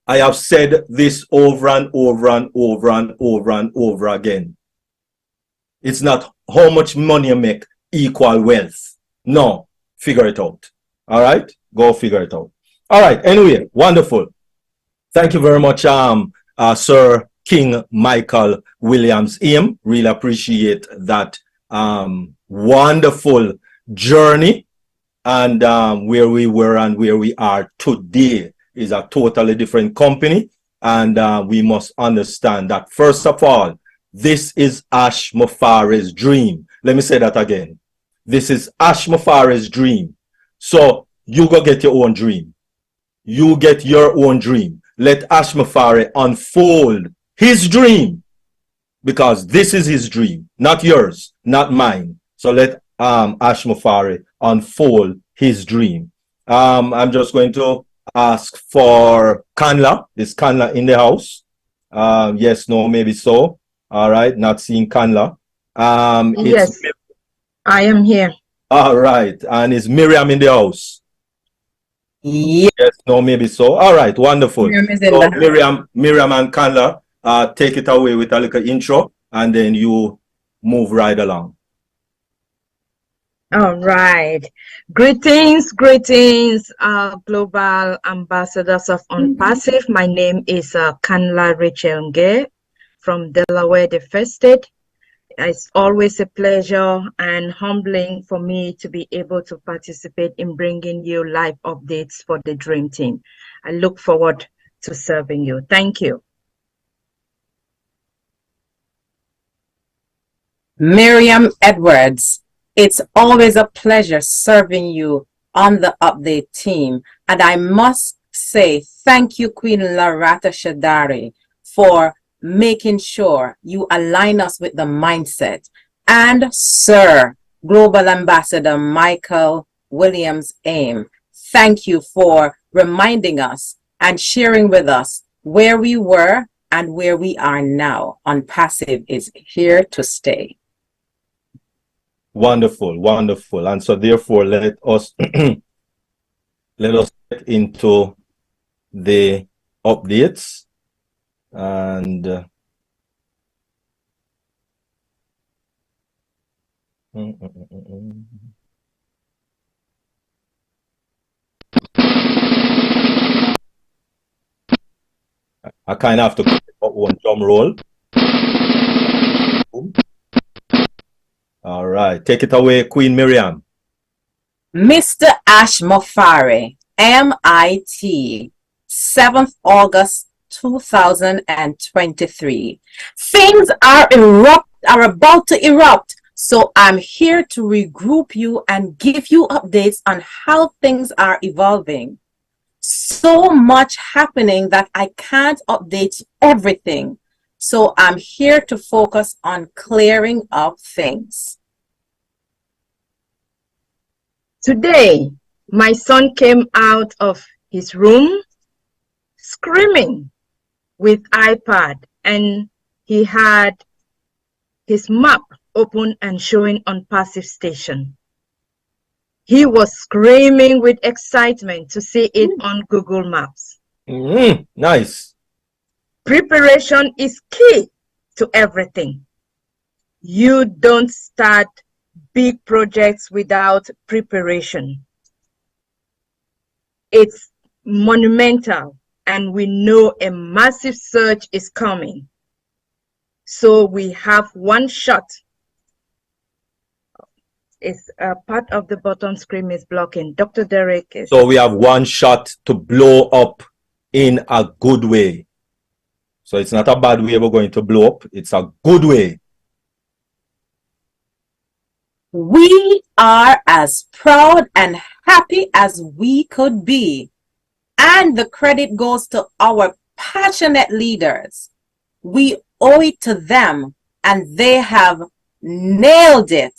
I have said this over and over and over and over and over again. It's not how much money you make equal wealth. No, figure it out. All right, go figure it out. All right, anyway, wonderful. Thank you very much, Sir King Michael Williams Aim. Really appreciate that wonderful journey, and where we were and where we are today is a totally different company. And we must understand that, first of all, this is Ash Mufare's dream. Let me say that again. This is Ash Mufare's dream. So you go get your own dream. You get your own dream. Let Ash Mufare unfold his dream, because this is his dream, not yours, not mine. So let Ash Mufare unfold his dream. I'm just going to ask for Kanla. Is Kanla in the house? Yes, no, maybe so. All right, not seeing Kanla. Yes, I am here. All right, and is Miriam in the house? Yes, no, maybe so. All right, wonderful. Miriam is in So the house. Miriam and Kanla, take it away with a little intro, and then you move right along. All right. Greetings, global ambassadors of ONPASSIVE. My name is Kanla Rachel Nge from Delaware, the first state. It's always a pleasure and humbling for me to be able to participate in bringing you live updates for the Dream Team. I look forward to serving you. Thank you. Miriam Edwards, it's always a pleasure serving you on the update team. And I must say thank you, Queen Lerato Shadare, for making sure you align us with the mindset. And Sir Global Ambassador Michael Williams Aim, thank you for reminding us and sharing with us where we were and where we are now. ONPASSIVE is here to stay. Wonderful, wonderful. And so therefore let us get into the updates. And I kind of have to put one drum roll. All right, take it away, Queen Miriam. Mr. Ash Mufare, MIT, 7th August 2023. Things are about to erupt, so I'm here to regroup you and give you updates on how things are evolving. So much happening that I can't update everything, so I'm here to focus on clearing up things. Today, my son came out of his room screaming with iPad, and he had his map open and showing ONPASSIVE station. He was screaming with excitement to see it on Google Maps. Nice. Preparation is key to everything. You don't start big projects without preparation. It's monumental, and we know a massive surge is coming. So we have one shot It's part of the bottom screen is blocking. Dr. Derek is. So we have one shot to blow up in a good way. So it's not a bad way we're going to blow up. It's a good way. We are as proud and happy as we could be. And the credit goes to our passionate leaders. We owe it to them, and they have nailed it.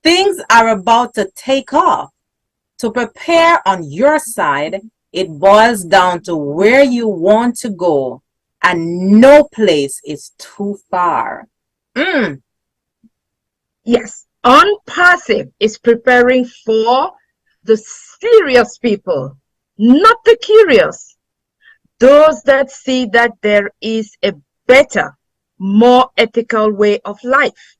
Things are about to take off. To prepare on your side, it boils down to where you want to go, and no place is too far. Yes, ONPASSIVE is preparing for the serious people, not the curious. Those that see that there is a better, more ethical way of life.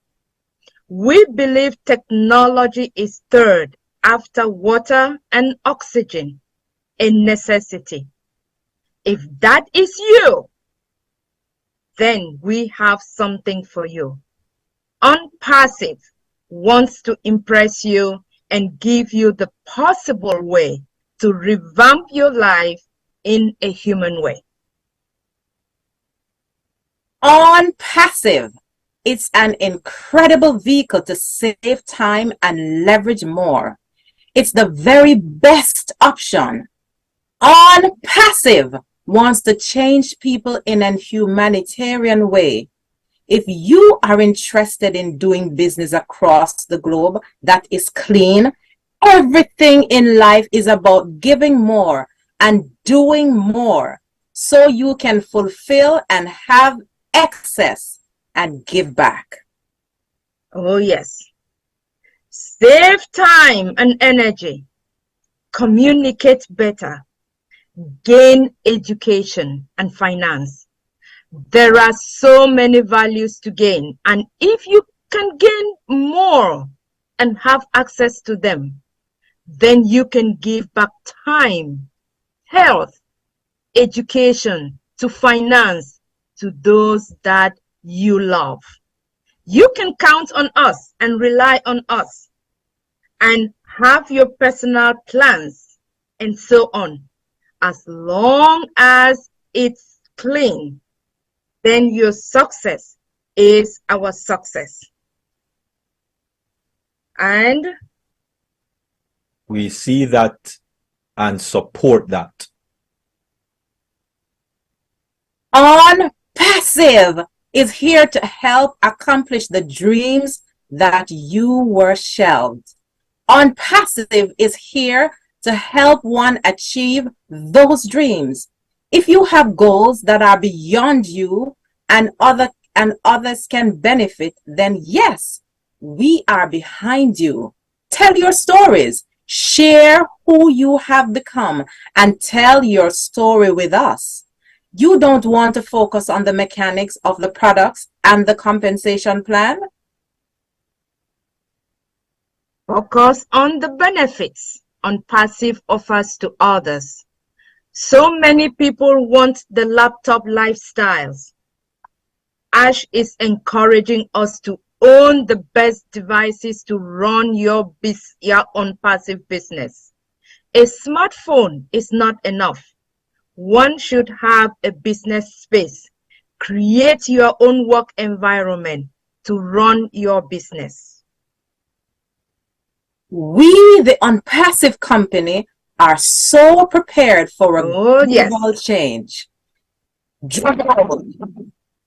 We believe technology is third after water and oxygen, a necessity. If that is you, then we have something for you. ONPASSIVE wants to impress you and give you the possible way to revamp your life in a human way. ONPASSIVE. It's an incredible vehicle to save time and leverage more. It's the very best option. ONPASSIVE wants to change people in a humanitarian way. If you are interested in doing business across the globe that is clean, everything in life is about giving more and doing more so you can fulfill and have excess and give back. Oh, yes. Save time and energy. Communicate better. Gain education and finance. There are so many values to gain, and if you can gain more and have access to them, then you can give back time, health, education, to finance to those that you love. You can count on us and rely on us and have your personal plans and so on. As long as it's clean, then your success is our success. And we see that and support that. ONPASSIVE is here to help accomplish the dreams that you were shelved. ONPASSIVE is here to help one achieve those dreams. If you have goals that are beyond you and others can benefit, then yes, we are behind you. Tell your stories, share who you have become, and tell your story with us. You don't want to focus on the mechanics of the products and the compensation plan? Focus on the benefits ONPASSIVE offers to others. So many people want the laptop lifestyles. Ash is encouraging us to own the best devices to run your ONPASSIVE business. A smartphone is not enough. One should have a business space. Create your own work environment to run your business. We, the ONPASSIVE company, are so prepared for a global change. We,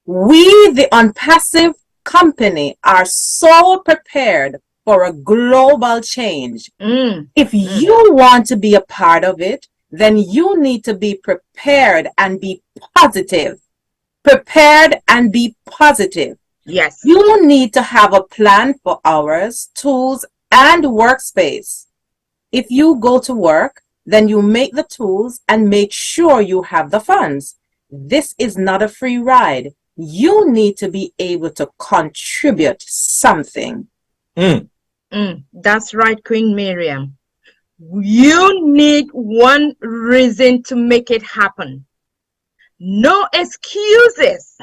the ONPASSIVE company, are so prepared for a global change. If you want to be a part of it, then you need to be prepared and be positive. Prepared and be positive. Yes. You need to have a plan for hours, tools, and workspace. If you go to work, then you make the tools and make sure you have the funds. This is not a free ride. You need to be able to contribute something. That's right, Queen Miriam. You need one reason to make it happen. No excuses.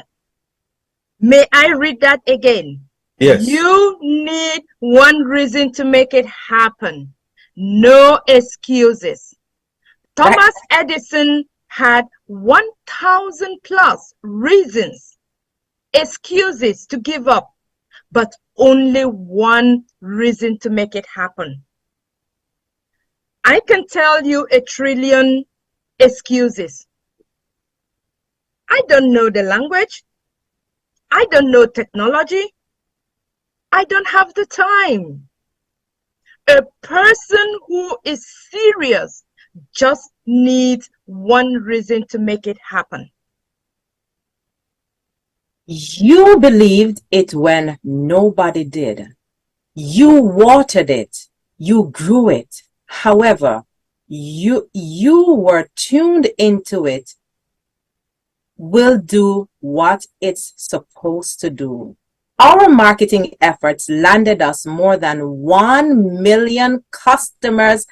May I read that again? Yes. You need one reason to make it happen. No excuses. Thomas Edison had 1,000 plus reasons, excuses to give up, but only one reason to make it happen. I can tell you a trillion excuses. I don't know the language. I don't know technology. I don't have the time. A person who is serious just needs one reason to make it happen. You believed it when nobody did. You watered it. You grew it. However, you were tuned into it. Will do what it's supposed to do. Our marketing efforts landed us more than 1 million customers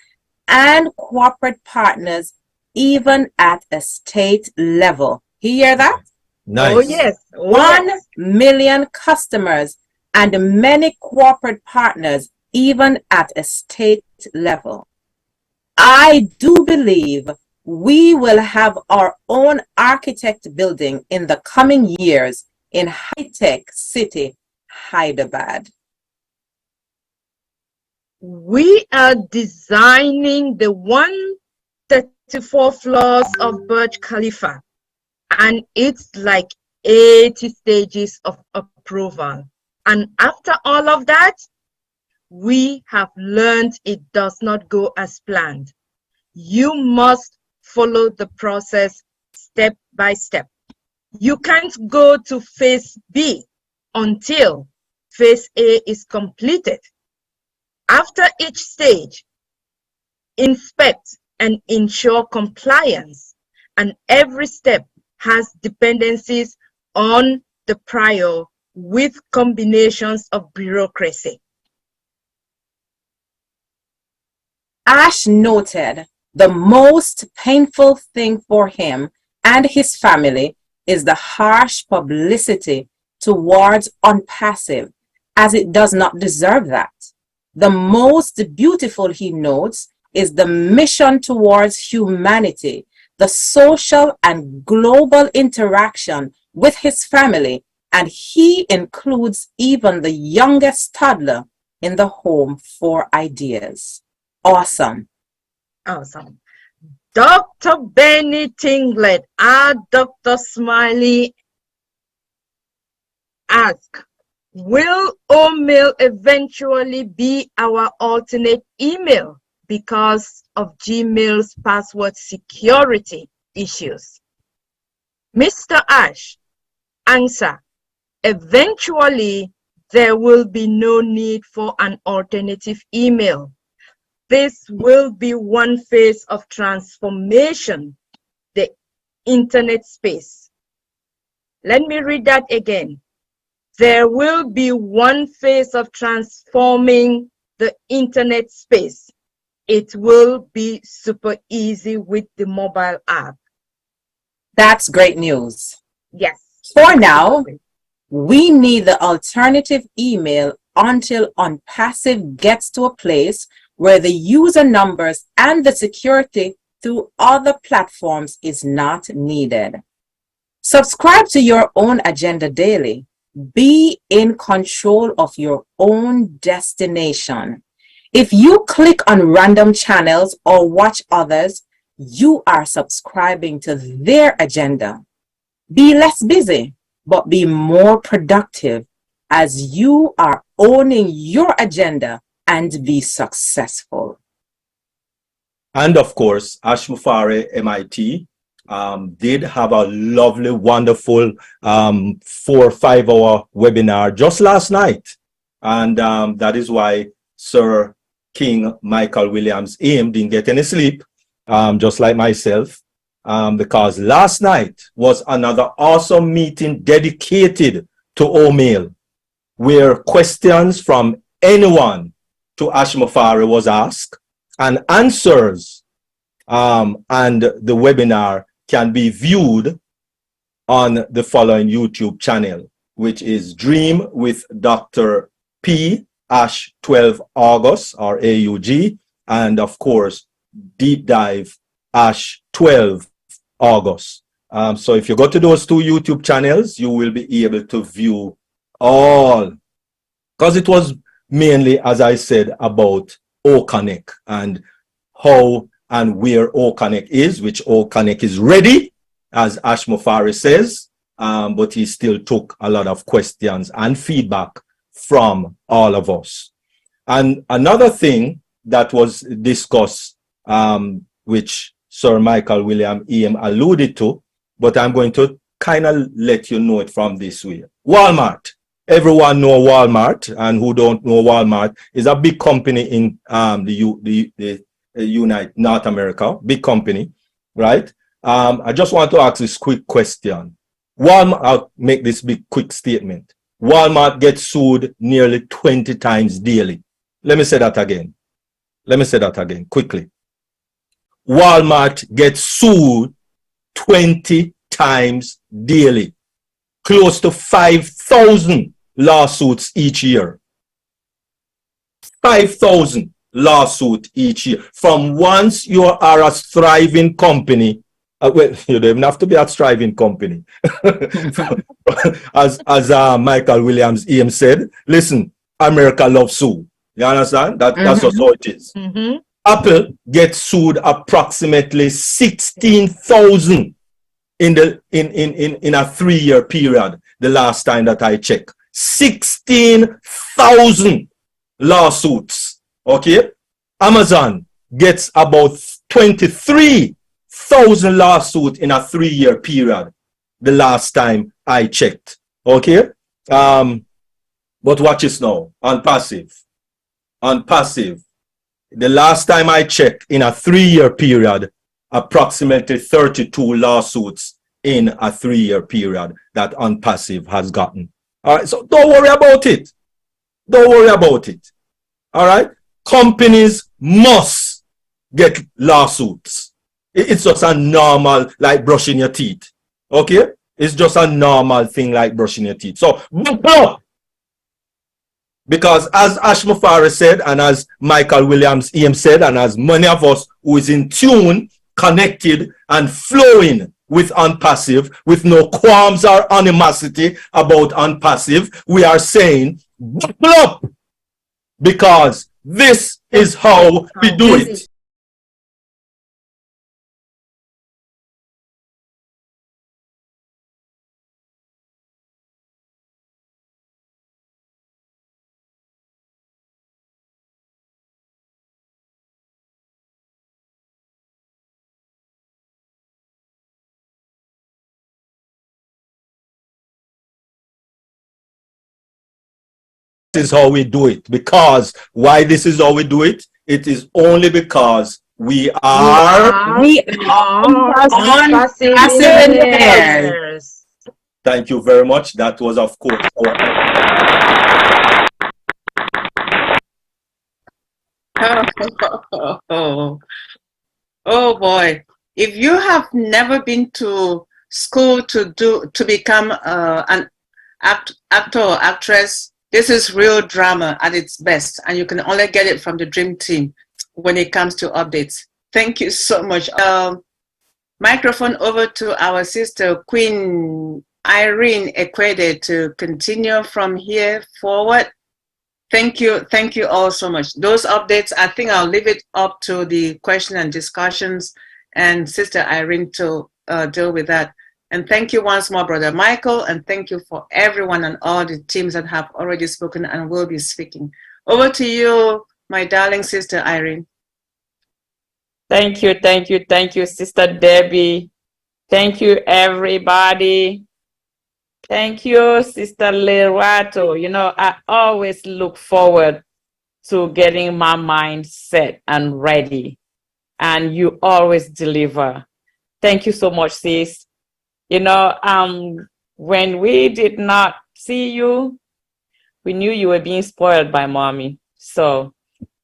and corporate partners, even at a state level. You hear that? Nice. Oh yes. 1 million customers and many corporate partners, even at a state level. I do believe we will have our own architect building in the coming years in high-tech city, Hyderabad. We are designing the 134 floors of Burj Khalifa, and it's like 80 stages of approval. And after all of that, we have learned it does not go as planned. You must follow the process step by step. You can't go to phase B until phase A is completed. After each stage, inspect and ensure compliance, and every step has dependencies on the prior with combinations of bureaucracy. Ash noted the most painful thing for him and his family is the harsh publicity towards ONPASSIVE, as it does not deserve that. The most beautiful, he notes, is the mission towards humanity, the social and global interaction with his family, and he includes even the youngest toddler in the home for ideas. Awesome. Awesome. Dr. Benny Tinglet, Dr. Smiley asked, will OMail eventually be our alternate email because of Gmail's password security issues? Mr. Ash, answer, eventually there will be no need for an alternative email. This will be one phase of transformation, the internet space. Let me read that again. There will be one phase of transforming the internet space. It will be super easy with the mobile app. That's great news. Yes. For now, we need the alternative email until ONPASSIVE gets to a place where the user numbers and the security through other platforms is not needed. Subscribe to your own agenda daily. Be in control of your own destination. If you click on random channels or watch others, you are subscribing to their agenda. Be less busy, but be more productive as you are owning your agenda and be successful. And of course, Ash Mufare, MIT, did have a lovely, wonderful 4 or 5 hour webinar just last night. And that is why Sir King Michael Williams Aim didn't get any sleep, just like myself, because last night was another awesome meeting dedicated to OMail, where questions from anyone to Ash Mufare was asked, and answers and the webinar can be viewed on the following YouTube channel. which is Dream with Dr. P. Ash 12 August, or AUG, and of course, Deep Dive Ash 12 August. So if you go to those two YouTube channels, you will be able to view all, because it was mainly, as I said, about Okonek and how and where Okonek is, which Okonek is ready, as Ash Mufari says, but he still took a lot of questions and feedback from all of us. And another thing that was discussed, which Sir Michael William EM alluded to, but I'm going to kind of let you know it from this way. Walmart. Everyone know Walmart, and who don't know Walmart is a big company in the North America, big company, right? I just want to ask this quick question. Walmart, I'll make this big quick statement. Walmart gets sued nearly 20 times daily. Let me say that again. Let me say that again quickly. Walmart gets sued 20 times daily. Close to 5,000 lawsuits each year. 5,000 lawsuits each year. From once you are a thriving company, well, you don't even have to be a thriving company. as Michael Williams EM said, listen, America loves sue. You understand? That's just how it is. Apple gets sued approximately 16,000 in a 3-year period, the last time that I checked. 16,000 lawsuits. Okay? Amazon gets about 23,000 lawsuits in a 3-year period, the last time I checked. Okay? But watch this now. ONPASSIVE. ONPASSIVE. The last time I checked, in a 3-year period, approximately 32 lawsuits in a 3-year period that ONPASSIVE has gotten. All right, so don't worry about it. Don't worry about it. All right, companies must get lawsuits. It's just a normal, like brushing your teeth. Okay, it's just a normal thing like brushing your teeth. So, because as Ash Mufari said, and as Michael Williams EM said, and as many of us who is in tune, connected, and flowing with ONPASSIVE, with no qualms or animosity about ONPASSIVE, we are saying, buckle up, because this is how we do it. This is how we do it. Because why this is how we do it? It is only because we are ONPASSIVE. Thank you very much. That was, of course, our... Oh boy. If you have never been to school to become an actor or actress, this is real drama at its best, and you can only get it from the Dream Team when it comes to updates. Thank you so much. Microphone over to our sister, Queen Irene Equede, to continue from here forward. Thank you all so much. Those updates, I think I'll leave it up to the question and discussions and Sister Irene to deal with that. And thank you once more, Brother Michael, and thank you for everyone and all the teams that have already spoken and will be speaking. Over to you, my darling Sister Irene. Thank you, Sister Debbie. Thank you, everybody. Thank you, Sister Lerato. You know, I always look forward to getting my mind set and ready, and you always deliver. Thank you so much, sis. You know, when we did not see you, we knew you were being spoiled by mommy. So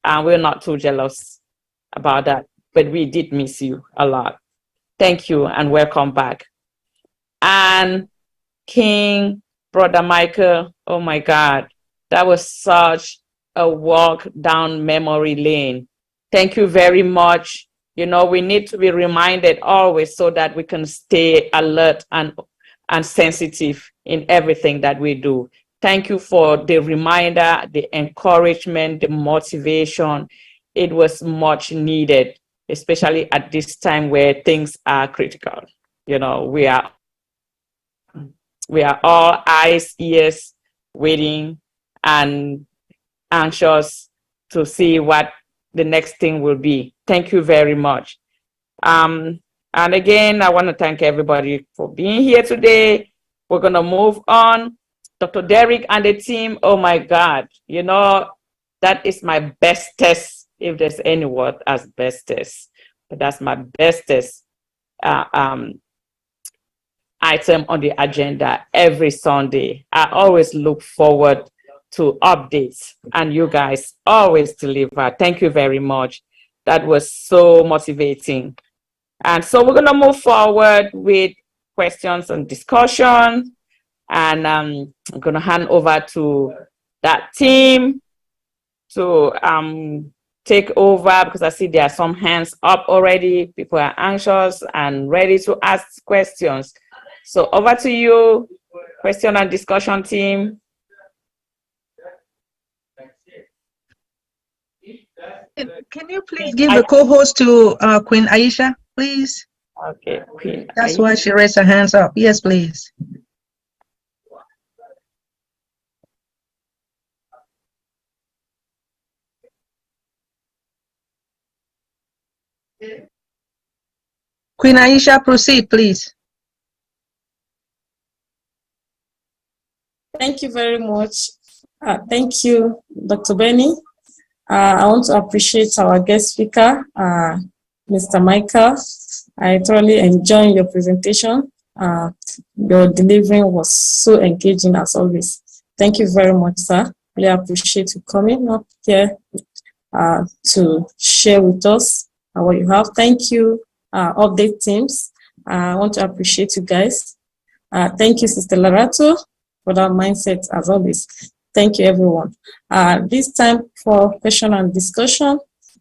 we're not too jealous about that, but we did miss you a lot. Thank you and welcome back. And King Brother Michael, oh my God, that was such a walk down memory lane. Thank you very much. You know, we need to be reminded always so that we can stay alert and sensitive in everything that we do. Thank you for the reminder, the encouragement, the motivation. It was much needed, especially at this time where things are critical. You know, we are all eyes, ears, waiting and anxious to see what the next thing will be. Thank you very much. And again, I want to thank everybody for being here today. We're going to move on. Dr. Derek and the team, oh my God, you know, that is my best test, if there's any word as best test. But that's my bestest item on the agenda every Sunday. I always look forward to updates, and you guys always deliver. Thank you very much. That was so motivating. And so we're going to move forward with questions and discussion. And I'm going to hand over to that team to take over, because I see there are some hands up already. People are anxious and ready to ask questions. So over to you, question and discussion team. Can you please give the co-host to Queen Aisha, please? Okay, Queen. That's why she raised her hands up. Yes, please. Queen Aisha, proceed, please. Thank you very much. Thank you, Dr. Benny. I want to appreciate our guest speaker, Mr. Michael. I thoroughly enjoyed your presentation. Your delivery was so engaging as always. Thank you very much, sir. Really appreciate you coming up here to share with us what you have. Thank you, update teams. I want to appreciate you guys. Thank you, Sister Lerato, for that mindset as always. Thank you, everyone. This time for question and discussion.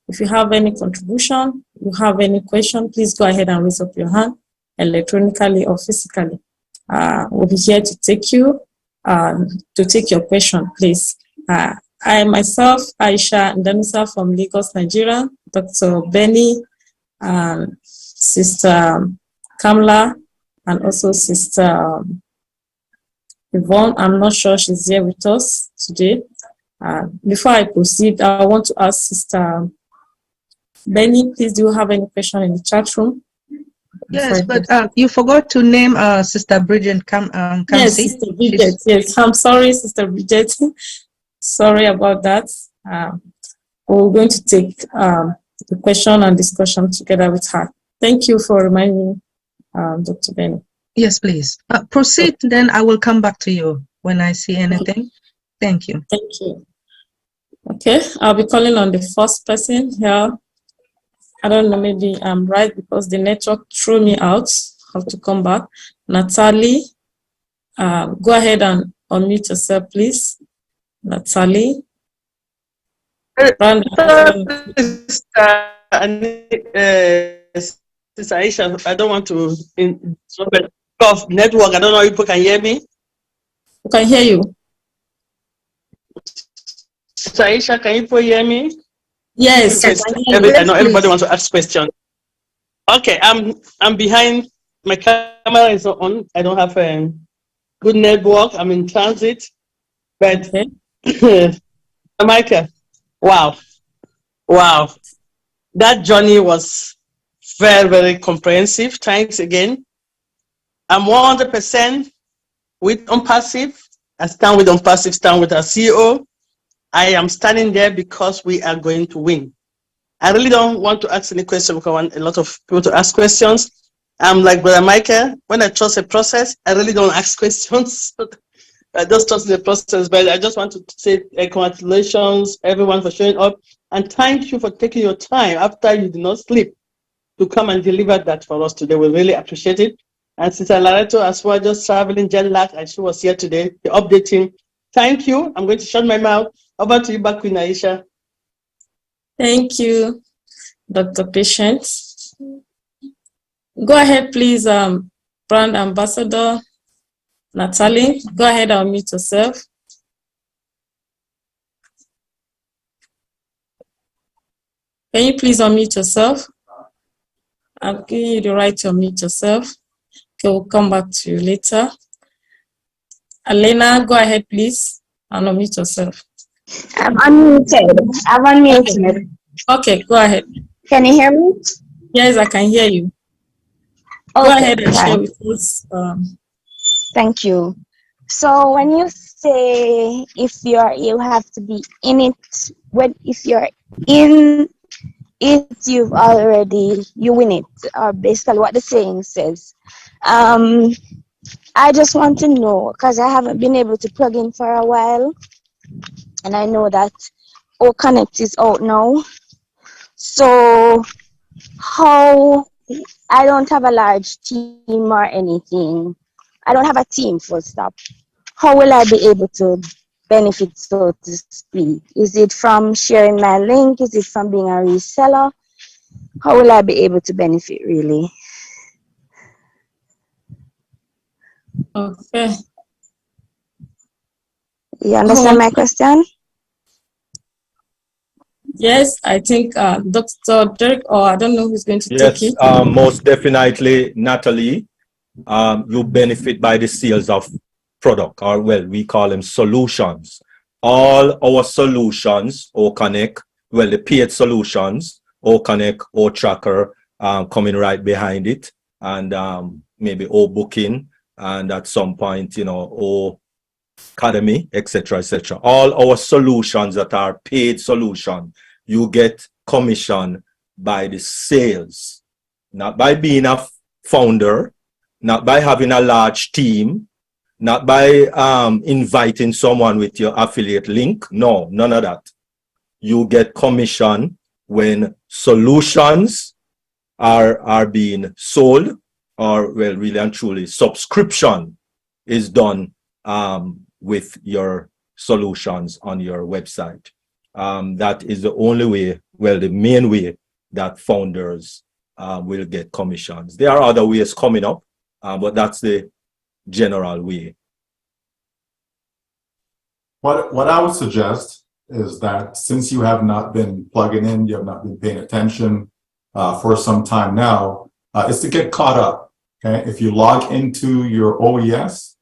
If you have any contribution, you have any question, please go ahead and raise up your hand electronically or physically. We'll be here to take your question, please. I myself, Aisha Ndamisa from Lagos, Nigeria, Dr. Benny, Sister Kamla, and also Sister Yvonne. I'm not sure she's here with us today. Before I proceed, I want to ask Sister Benny, please, do you have any question in the chat room? Yes, but you forgot to name Sister Bridget Kamsi. Yes, Sister Bridget. Yes, I'm sorry, Sister Bridget. Sorry about that. We're going to take the question and discussion together with her. Thank you for reminding me, Dr. Benny. Yes, please. Proceed, then I will come back to you when I see anything. Thank you. Thank you. Okay, I'll be calling on the first person here. I don't know, maybe I'm right because the network threw me out. I have to come back. Natalie, go ahead and unmute yourself, please. Natalie. Sister Aisha, I don't want to off network. I don't know if people can hear me. I can hear you. Sister Aisha, can you hear me? Yes. I know everybody wants to ask questions. Okay, I'm behind. My camera is on. I don't have a good network. I'm in transit. But Michael, wow. That journey was very, very comprehensive. Thanks again. I'm 100% with ONPASSIVE. I stand with ONPASSIVE, stand with our CEO. I am standing there because we are going to win. I really don't want to ask any question because I want a lot of people to ask questions. I'm like Brother Michael, when I trust a process, I really don't ask questions. I just trust the process, but I just want to say congratulations, everyone, for showing up. And thank you for taking your time after you did not sleep to come and deliver that for us today. We really appreciate it. And Sister Lerato as well, just traveling jet lag, and she was here today, the updating. Thank you. I'm going to shut my mouth. Over to you back, Queen Aisha. Thank you, Dr. Patience. Go ahead, please, Brand Ambassador Natalie. Go ahead and unmute yourself. Can you please unmute yourself? I'll give you the right to unmute yourself. Okay, we'll come back to you later. Elena, go ahead, please, and unmute yourself. I'm unmuted. I'm unmuted. Okay, go ahead. Can you hear me? Yes, I can hear you. Okay, go ahead and share with us. Thank you. So when you say you have to be in it, if you're in it, you win it. Basically, what the saying says. I just want to know, because I haven't been able to plug in for a while, and I know that OConnect is out now. So how, I don't have a large team or anything. I don't have a team, full stop. How will I be able to benefit, so to speak? Is it from sharing my link? Is it from being a reseller? How will I be able to benefit, really? Okay. You understand my question? Yes, I think Dr. Derek, or I don't know who's going to take it. Yes, most definitely, Natalie. You benefit by the sales of product, or well, we call them solutions. All our solutions, OConnect, well, the paid solutions, OConnect, O-Tracker, coming right behind it, and maybe O-Booking, and at some point, you know, O-Academy, etc., etc. All our solutions that are paid solution, you get commission by the sales, not by being a founder, not by having a large team, not by inviting someone with your affiliate link. No, none of that. You get commission when solutions are being sold, or, well, really and truly, subscription is done with your solutions on your website. That is the only way, well, the main way that founders will get commissions. There are other ways coming up, but that's the general way. What I would suggest is that since you have not been plugging in, you have not been paying attention for some time now, is to get caught up. Okay, if you log into your OES,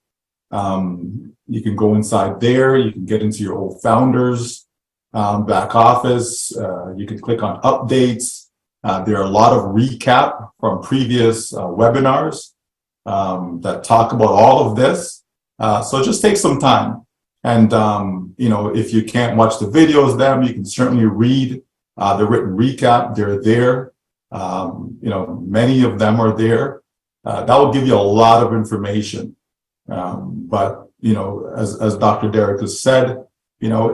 you can go inside there. You can get into your old founders back office. You can click on updates. There are a lot of recap from previous webinars that talk about all of this. So just take some time. And, you know, if you can't watch the videos, then you can certainly read the written recap. They're there. You know, many of them are there. That will give you a lot of information. But, you know, as Dr. Derek has said, you know,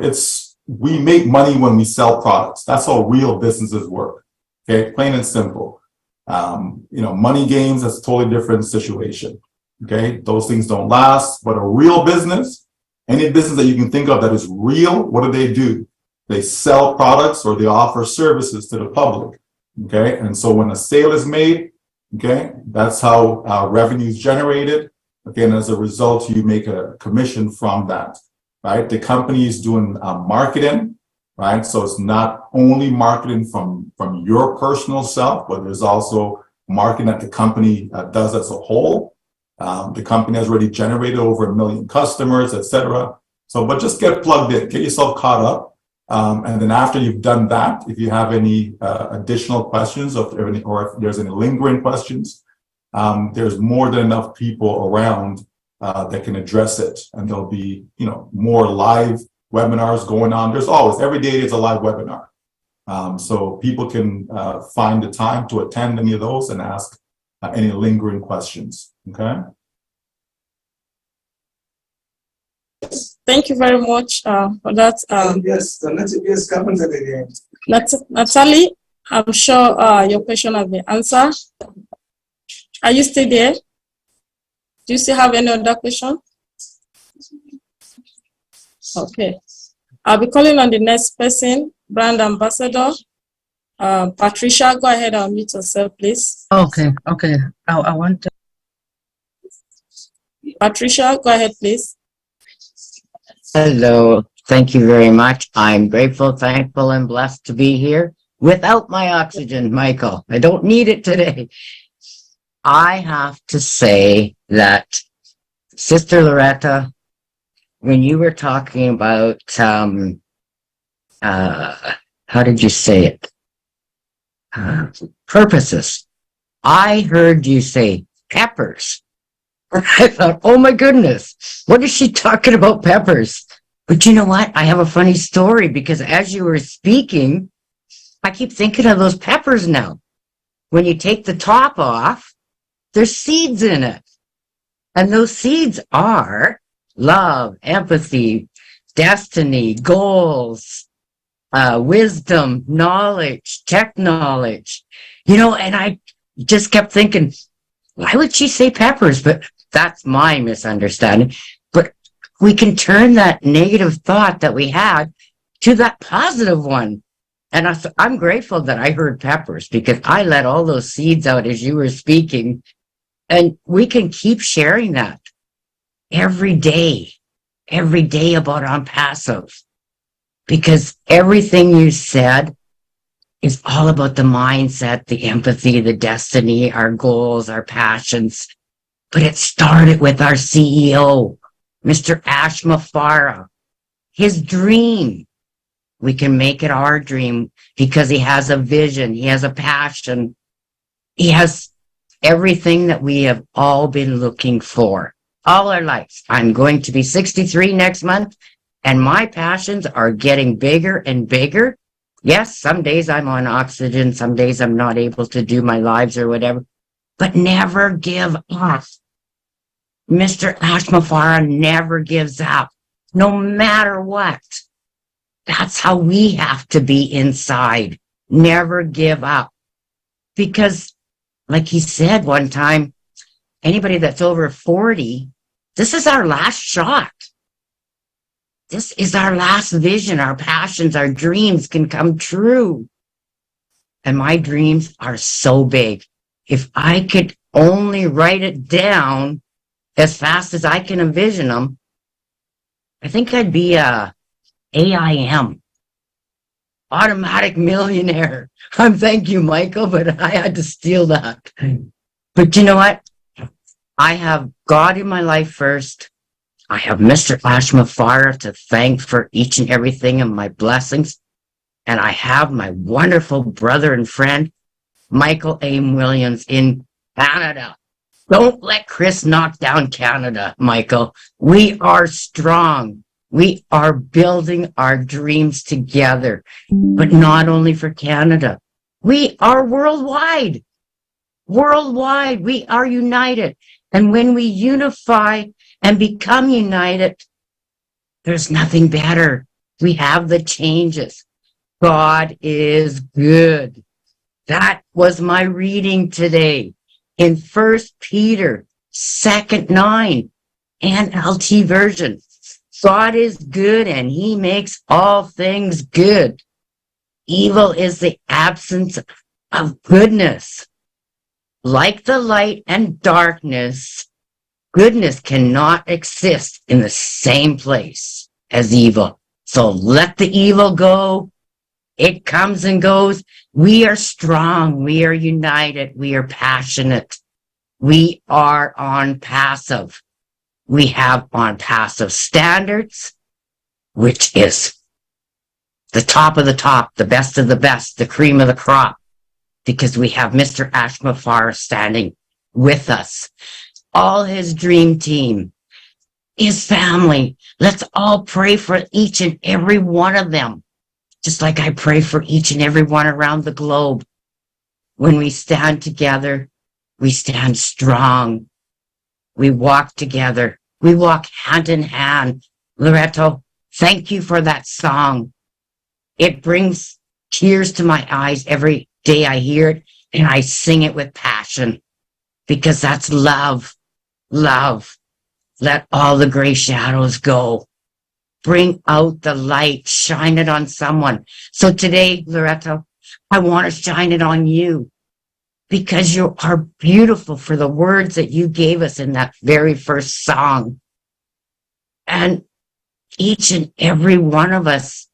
we make money when we sell products. That's how real businesses work. Okay, plain and simple. You know, money games, that's a totally different situation. Okay, those things don't last. But a real business, any business that you can think of that is real, what do? They sell products or they offer services to the public. Okay, and so when a sale is made, okay, that's how revenue is generated. Okay, and as a result, you make a commission from that. Right, the company is doing marketing. Right, so it's not only marketing from your personal self, but there's also marketing that the company does as a whole. The company has already generated over 1 million customers, etc. So, but just get plugged in, get yourself caught up, and then after you've done that, if you have any additional questions, or if there's any lingering questions, there's more than enough people around that can address it, and there'll be, you know, more live webinars going on. There's always, every day there's a live webinar. So people can find the time to attend any of those and ask any lingering questions. Okay. Thank you very much for that. Yes, yes, comment at the end. Natalie, I'm sure your question has been answered. Are you still there? Do you still have any other question? Okay. I'll be calling on the next person, brand ambassador. Patricia, go ahead and unmute yourself, please. Okay. I want to. Patricia, go ahead, please. Hello. Thank you very much. I'm grateful, thankful, and blessed to be here without my oxygen, Michael. I don't need it today. I have to say that, Sister Lerato, when you were talking about, how did you say it? Purposes. I heard you say peppers. I thought, oh my goodness, what is she talking about peppers? But you know what? I have a funny story because as you were speaking, I keep thinking of those peppers now. When you take the top off, there's seeds in it. And those seeds are love, empathy, destiny, goals, wisdom, knowledge, tech knowledge. You know, and I just kept thinking, why would she say peppers? But that's my misunderstanding. But we can turn that negative thought that we had to that positive one. And I'm grateful that I heard peppers because I let all those seeds out as you were speaking. And we can keep sharing that every day about ONPASSIVE. Because everything you said is all about the mindset, the empathy, the destiny, our goals, our passions. But it started with our CEO, Mr. Ashma Farah, his dream. We can make it our dream because he has a vision. He has a passion. He has everything that we have all been looking for all our lives. I'm going to be 63 next month, and my passions are getting bigger and bigger. Yes, some days I'm on oxygen. Some days I'm not able to do my lives or whatever. But never give up. Mr. Ashma Farah never gives up, no matter what. That's how we have to be inside. Never give up. Because, like he said one time, anybody that's over 40, this is our last shot. This is our last vision. Our passions, our dreams can come true. And my dreams are so big. If I could only write it down as fast as I can envision them, I think I'd be a AIM, automatic millionaire. Thank you, Michael, but I had to steal that. But you know what? I have God in my life first. I have Mr. Ashma Farah to thank for each and everything and my blessings. And I have my wonderful brother and friend, Michael A. Williams in Canada. Don't let Chris knock down Canada, Michael. We are strong. We are building our dreams together, but not only for Canada. We are worldwide. Worldwide, we are united. And when we unify and become united, there's nothing better. We have the changes. God is good. That was my reading today in 1 Peter 2:9 NLT version. God is good and he makes all things good. Evil is the absence of goodness. Like the light and darkness, goodness cannot exist in the same place as evil. So let the evil go. It comes and goes. We are strong. We are united. We are passionate. We are ONPASSIVE. We have ONPASSIVE standards, which is the top of the top, the best of the best, the cream of the crop, because we have Mr. Ashma Farah standing with us. All his dream team, his family. Let's all pray for each and every one of them, just like I pray for each and every one around the globe. When we stand together, we stand strong. We walk together. We walk hand in hand. Lerato, thank you for that song. It brings tears to my eyes every day I hear it, and I sing it with passion because that's love. love. Let all the gray shadows go. Bring out the light, shine it on someone. So today, Lerato, I want to shine it on you because you are beautiful for the words that you gave us in that very first song. And each and every one of us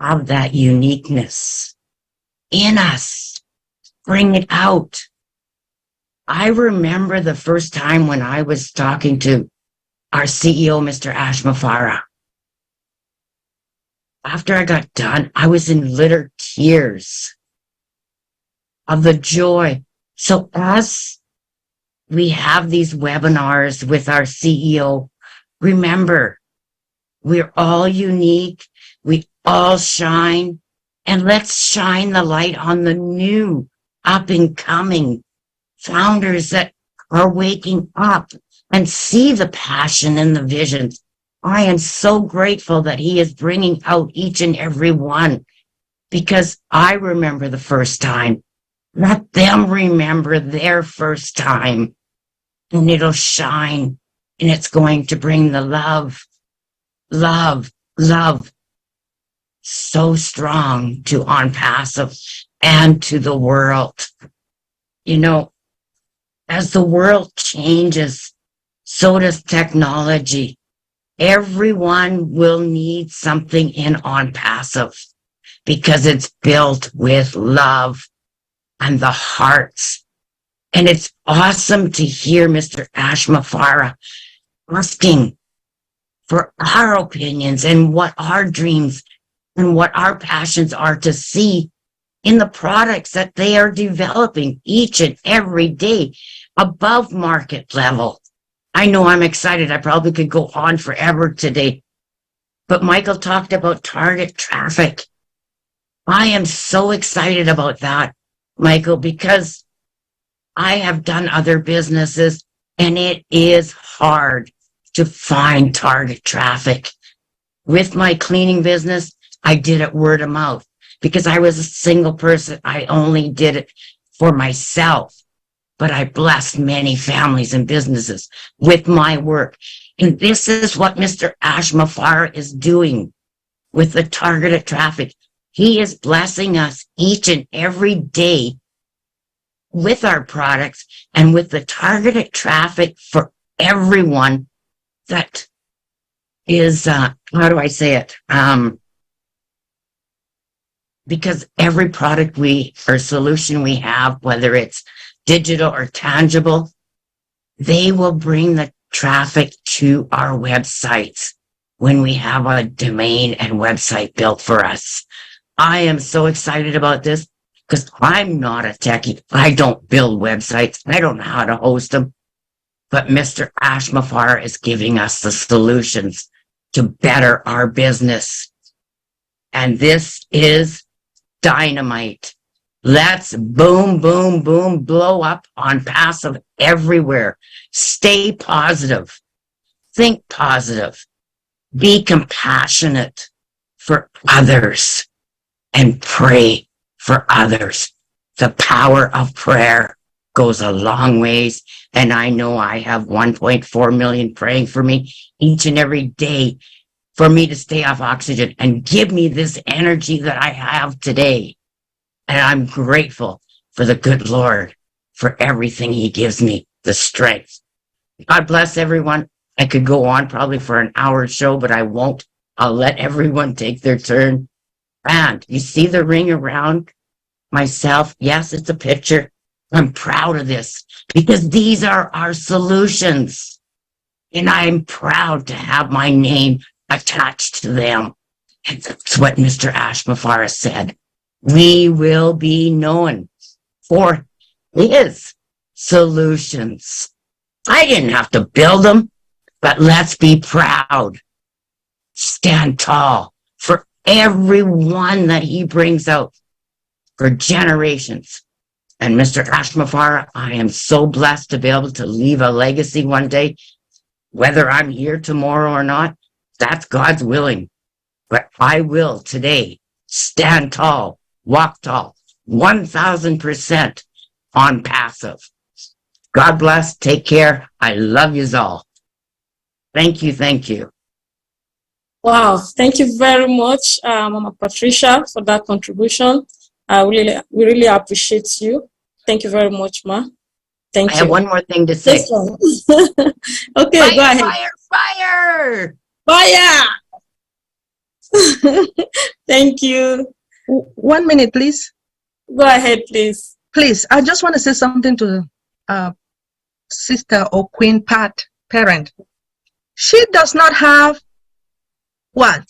have that uniqueness in us. Bring it out. I remember the first time when I was talking to our CEO, Mr. Ashmafara. After I got done, I was in literal tears of the joy. So as we have these webinars with our CEO, remember, we're all unique. We all shine. And let's shine the light on the new up and coming founders that are waking up and see the passion and the vision. I am so grateful that he is bringing out each and every one because I remember the first time. Let them remember their first time and it'll shine and it's going to bring the love, love, love so strong to ONPASSIVE and to the world. You know, as the world changes, so does technology. Everyone will need something in ONPASSIVE because it's built with love and the hearts. And it's awesome to hear Mr. Ashmafara asking for our opinions and what our dreams and what our passions are to see in the products that they are developing each and every day above market level. I know I'm excited. I probably could go on forever today. But Michael talked about target traffic. I am so excited about that, Michael, because I have done other businesses and it is hard to find target traffic. With my cleaning business, I did it word of mouth because I was a single person. I only did it for myself. But I blessed many families and businesses with my work. And this is what Mr. Ashmafara is doing with the targeted traffic. He is blessing us each and every day with our products and with the targeted traffic for everyone that is, how do I say it? Because every product or solution we have, whether it's digital or tangible, they will bring the traffic to our websites when we have a domain and website built for us. I am so excited about this because I'm not a techie. I don't build websites. I don't know how to host them. But Mr. Ashmafara is giving us the solutions to better our business. And this is dynamite. Let's boom, boom, boom, blow up ONPASSIVE everywhere. Stay positive. Think positive. Be compassionate for others and pray for others. The power of prayer goes a long ways. And I know I have 1.4 million praying for me each and every day for me to stay off oxygen and give me this energy that I have today. And I'm grateful for the good Lord, for everything he gives me, the strength. God bless everyone. I could go on probably for an hour show, but I won't. I'll let everyone take their turn. And you see the ring around myself? Yes, it's a picture. I'm proud of this because these are our solutions. And I'm proud to have my name attached to them. And that's what Mr. Ashmafara said. We will be known for his solutions. I didn't have to build them, but let's be proud. Stand tall for everyone that he brings out for generations. And Mr. Ashmafara, I am so blessed to be able to leave a legacy one day. Whether I'm here tomorrow or not, that's God's willing. But I will today stand tall. Walk tall, 1,000% ONPASSIVE. God bless. Take care. I love you all. Thank you. Thank you. Wow, thank you very much, Mama Patricia, for that contribution. We really appreciate you. Thank you very much, Ma. Thank you. I have one more thing to say. This one. Okay, fire, go ahead. Fire! Fire! Thank you. 1 minute, please. Go ahead, please. Please, I just want to say something to Sister or Queen Pat, parent. She does not have what?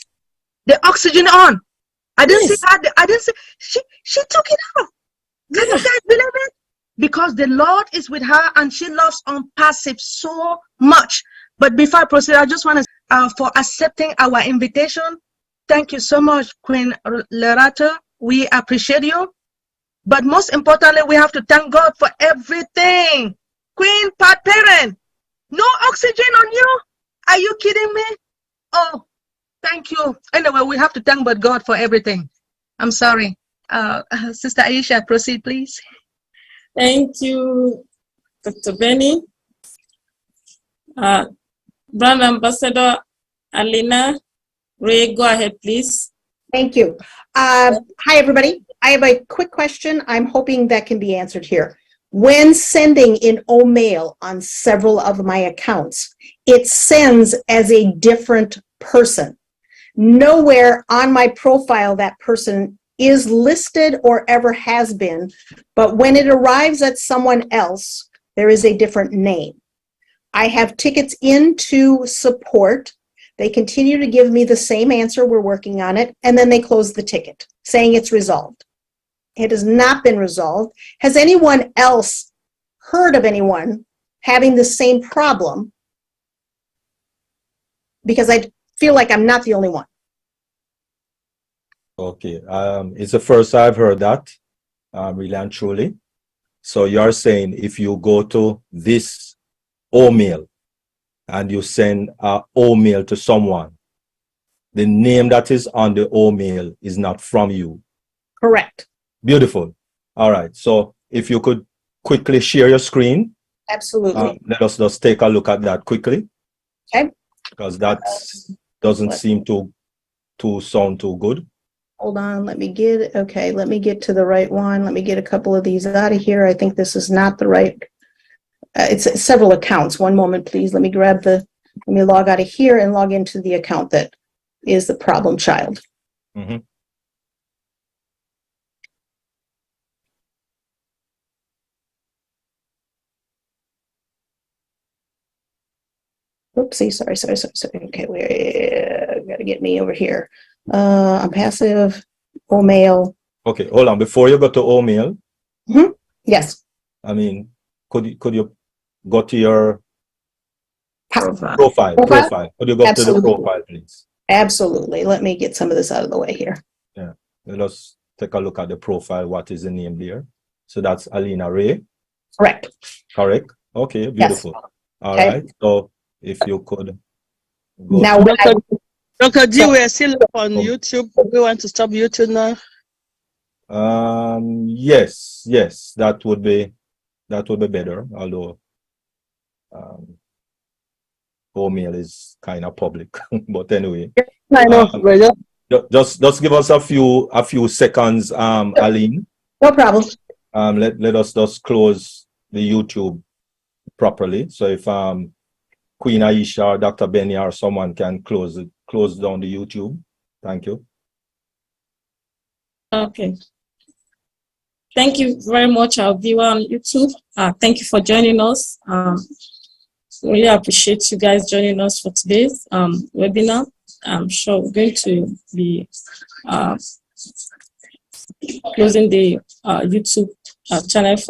The oxygen on. I didn't see that. I didn't see. She took it off. Can you guys believe it? Because the Lord is with her and she loves ONPASSIVE so much. But before I proceed, I just want to for accepting our invitation. Thank you so much, Queen Lerato. We appreciate you. But most importantly, we have to thank God for everything. Queen Pat parent, no oxygen on you? Are you kidding me? Oh, thank you. Anyway, we have to thank God for everything. I'm sorry. Sister Aisha, proceed, please. Thank you, Dr. Benny. Brand Ambassador Alina Ray, go ahead, please. Thank you. Hi, everybody. I have a quick question. I'm hoping that can be answered here. When sending in OMail on several of my accounts, it sends as a different person. Nowhere on my profile that person is listed or ever has been, but when it arrives at someone else, there is a different name. I have tickets into support. They continue to give me the same answer, we're working on it, and then they close the ticket, saying it's resolved. It has not been resolved. Has anyone else heard of anyone having the same problem? Because I feel like I'm not the only one. Okay, it's the first I've heard that, really and truly. So you're saying if you go to this OMail and you send an OMail to someone, the name that is on the OMail is not from you. Correct. Beautiful. All right. So if you could quickly share your screen. Absolutely. Let us just take a look at that quickly. Okay. Because that doesn't seem to sound too good. Hold on, let me get to the right one. Let me get a couple of these out of here. I think this is not the right, it's several accounts. One moment, please. Let me log out of here and log into the account that is the problem child. Mm-hmm. Oopsie, sorry. Okay, we gotta get me over here. ONPASSIVE, OMail. Okay, hold on. Before you go to OMail. Mm-hmm. Yes. I mean, could you go to your profile? Could you go Absolutely. to the profile, please? Absolutely. Let me get some of this out of the way here. Yeah. Let us take a look at the profile. What is the name there? So that's Alina Ray. Correct. Correct. Okay, beautiful. Yes. All Okay. right. So if you could go now, Dr. G, we are still on YouTube. We want to stop YouTube now. Yes, that would be better. Although OMail is kind of public, but anyway. I know. Just give us a few seconds, Aline. No problem. Let us just close the YouTube properly. So if Queen Aisha or Dr. Benny or someone can close down the YouTube. Thank you. Okay. Thank you very much, our viewer on YouTube. Thank you for joining us. Really appreciate you guys joining us for today's webinar. I'm sure we're going to be closing the YouTube channel for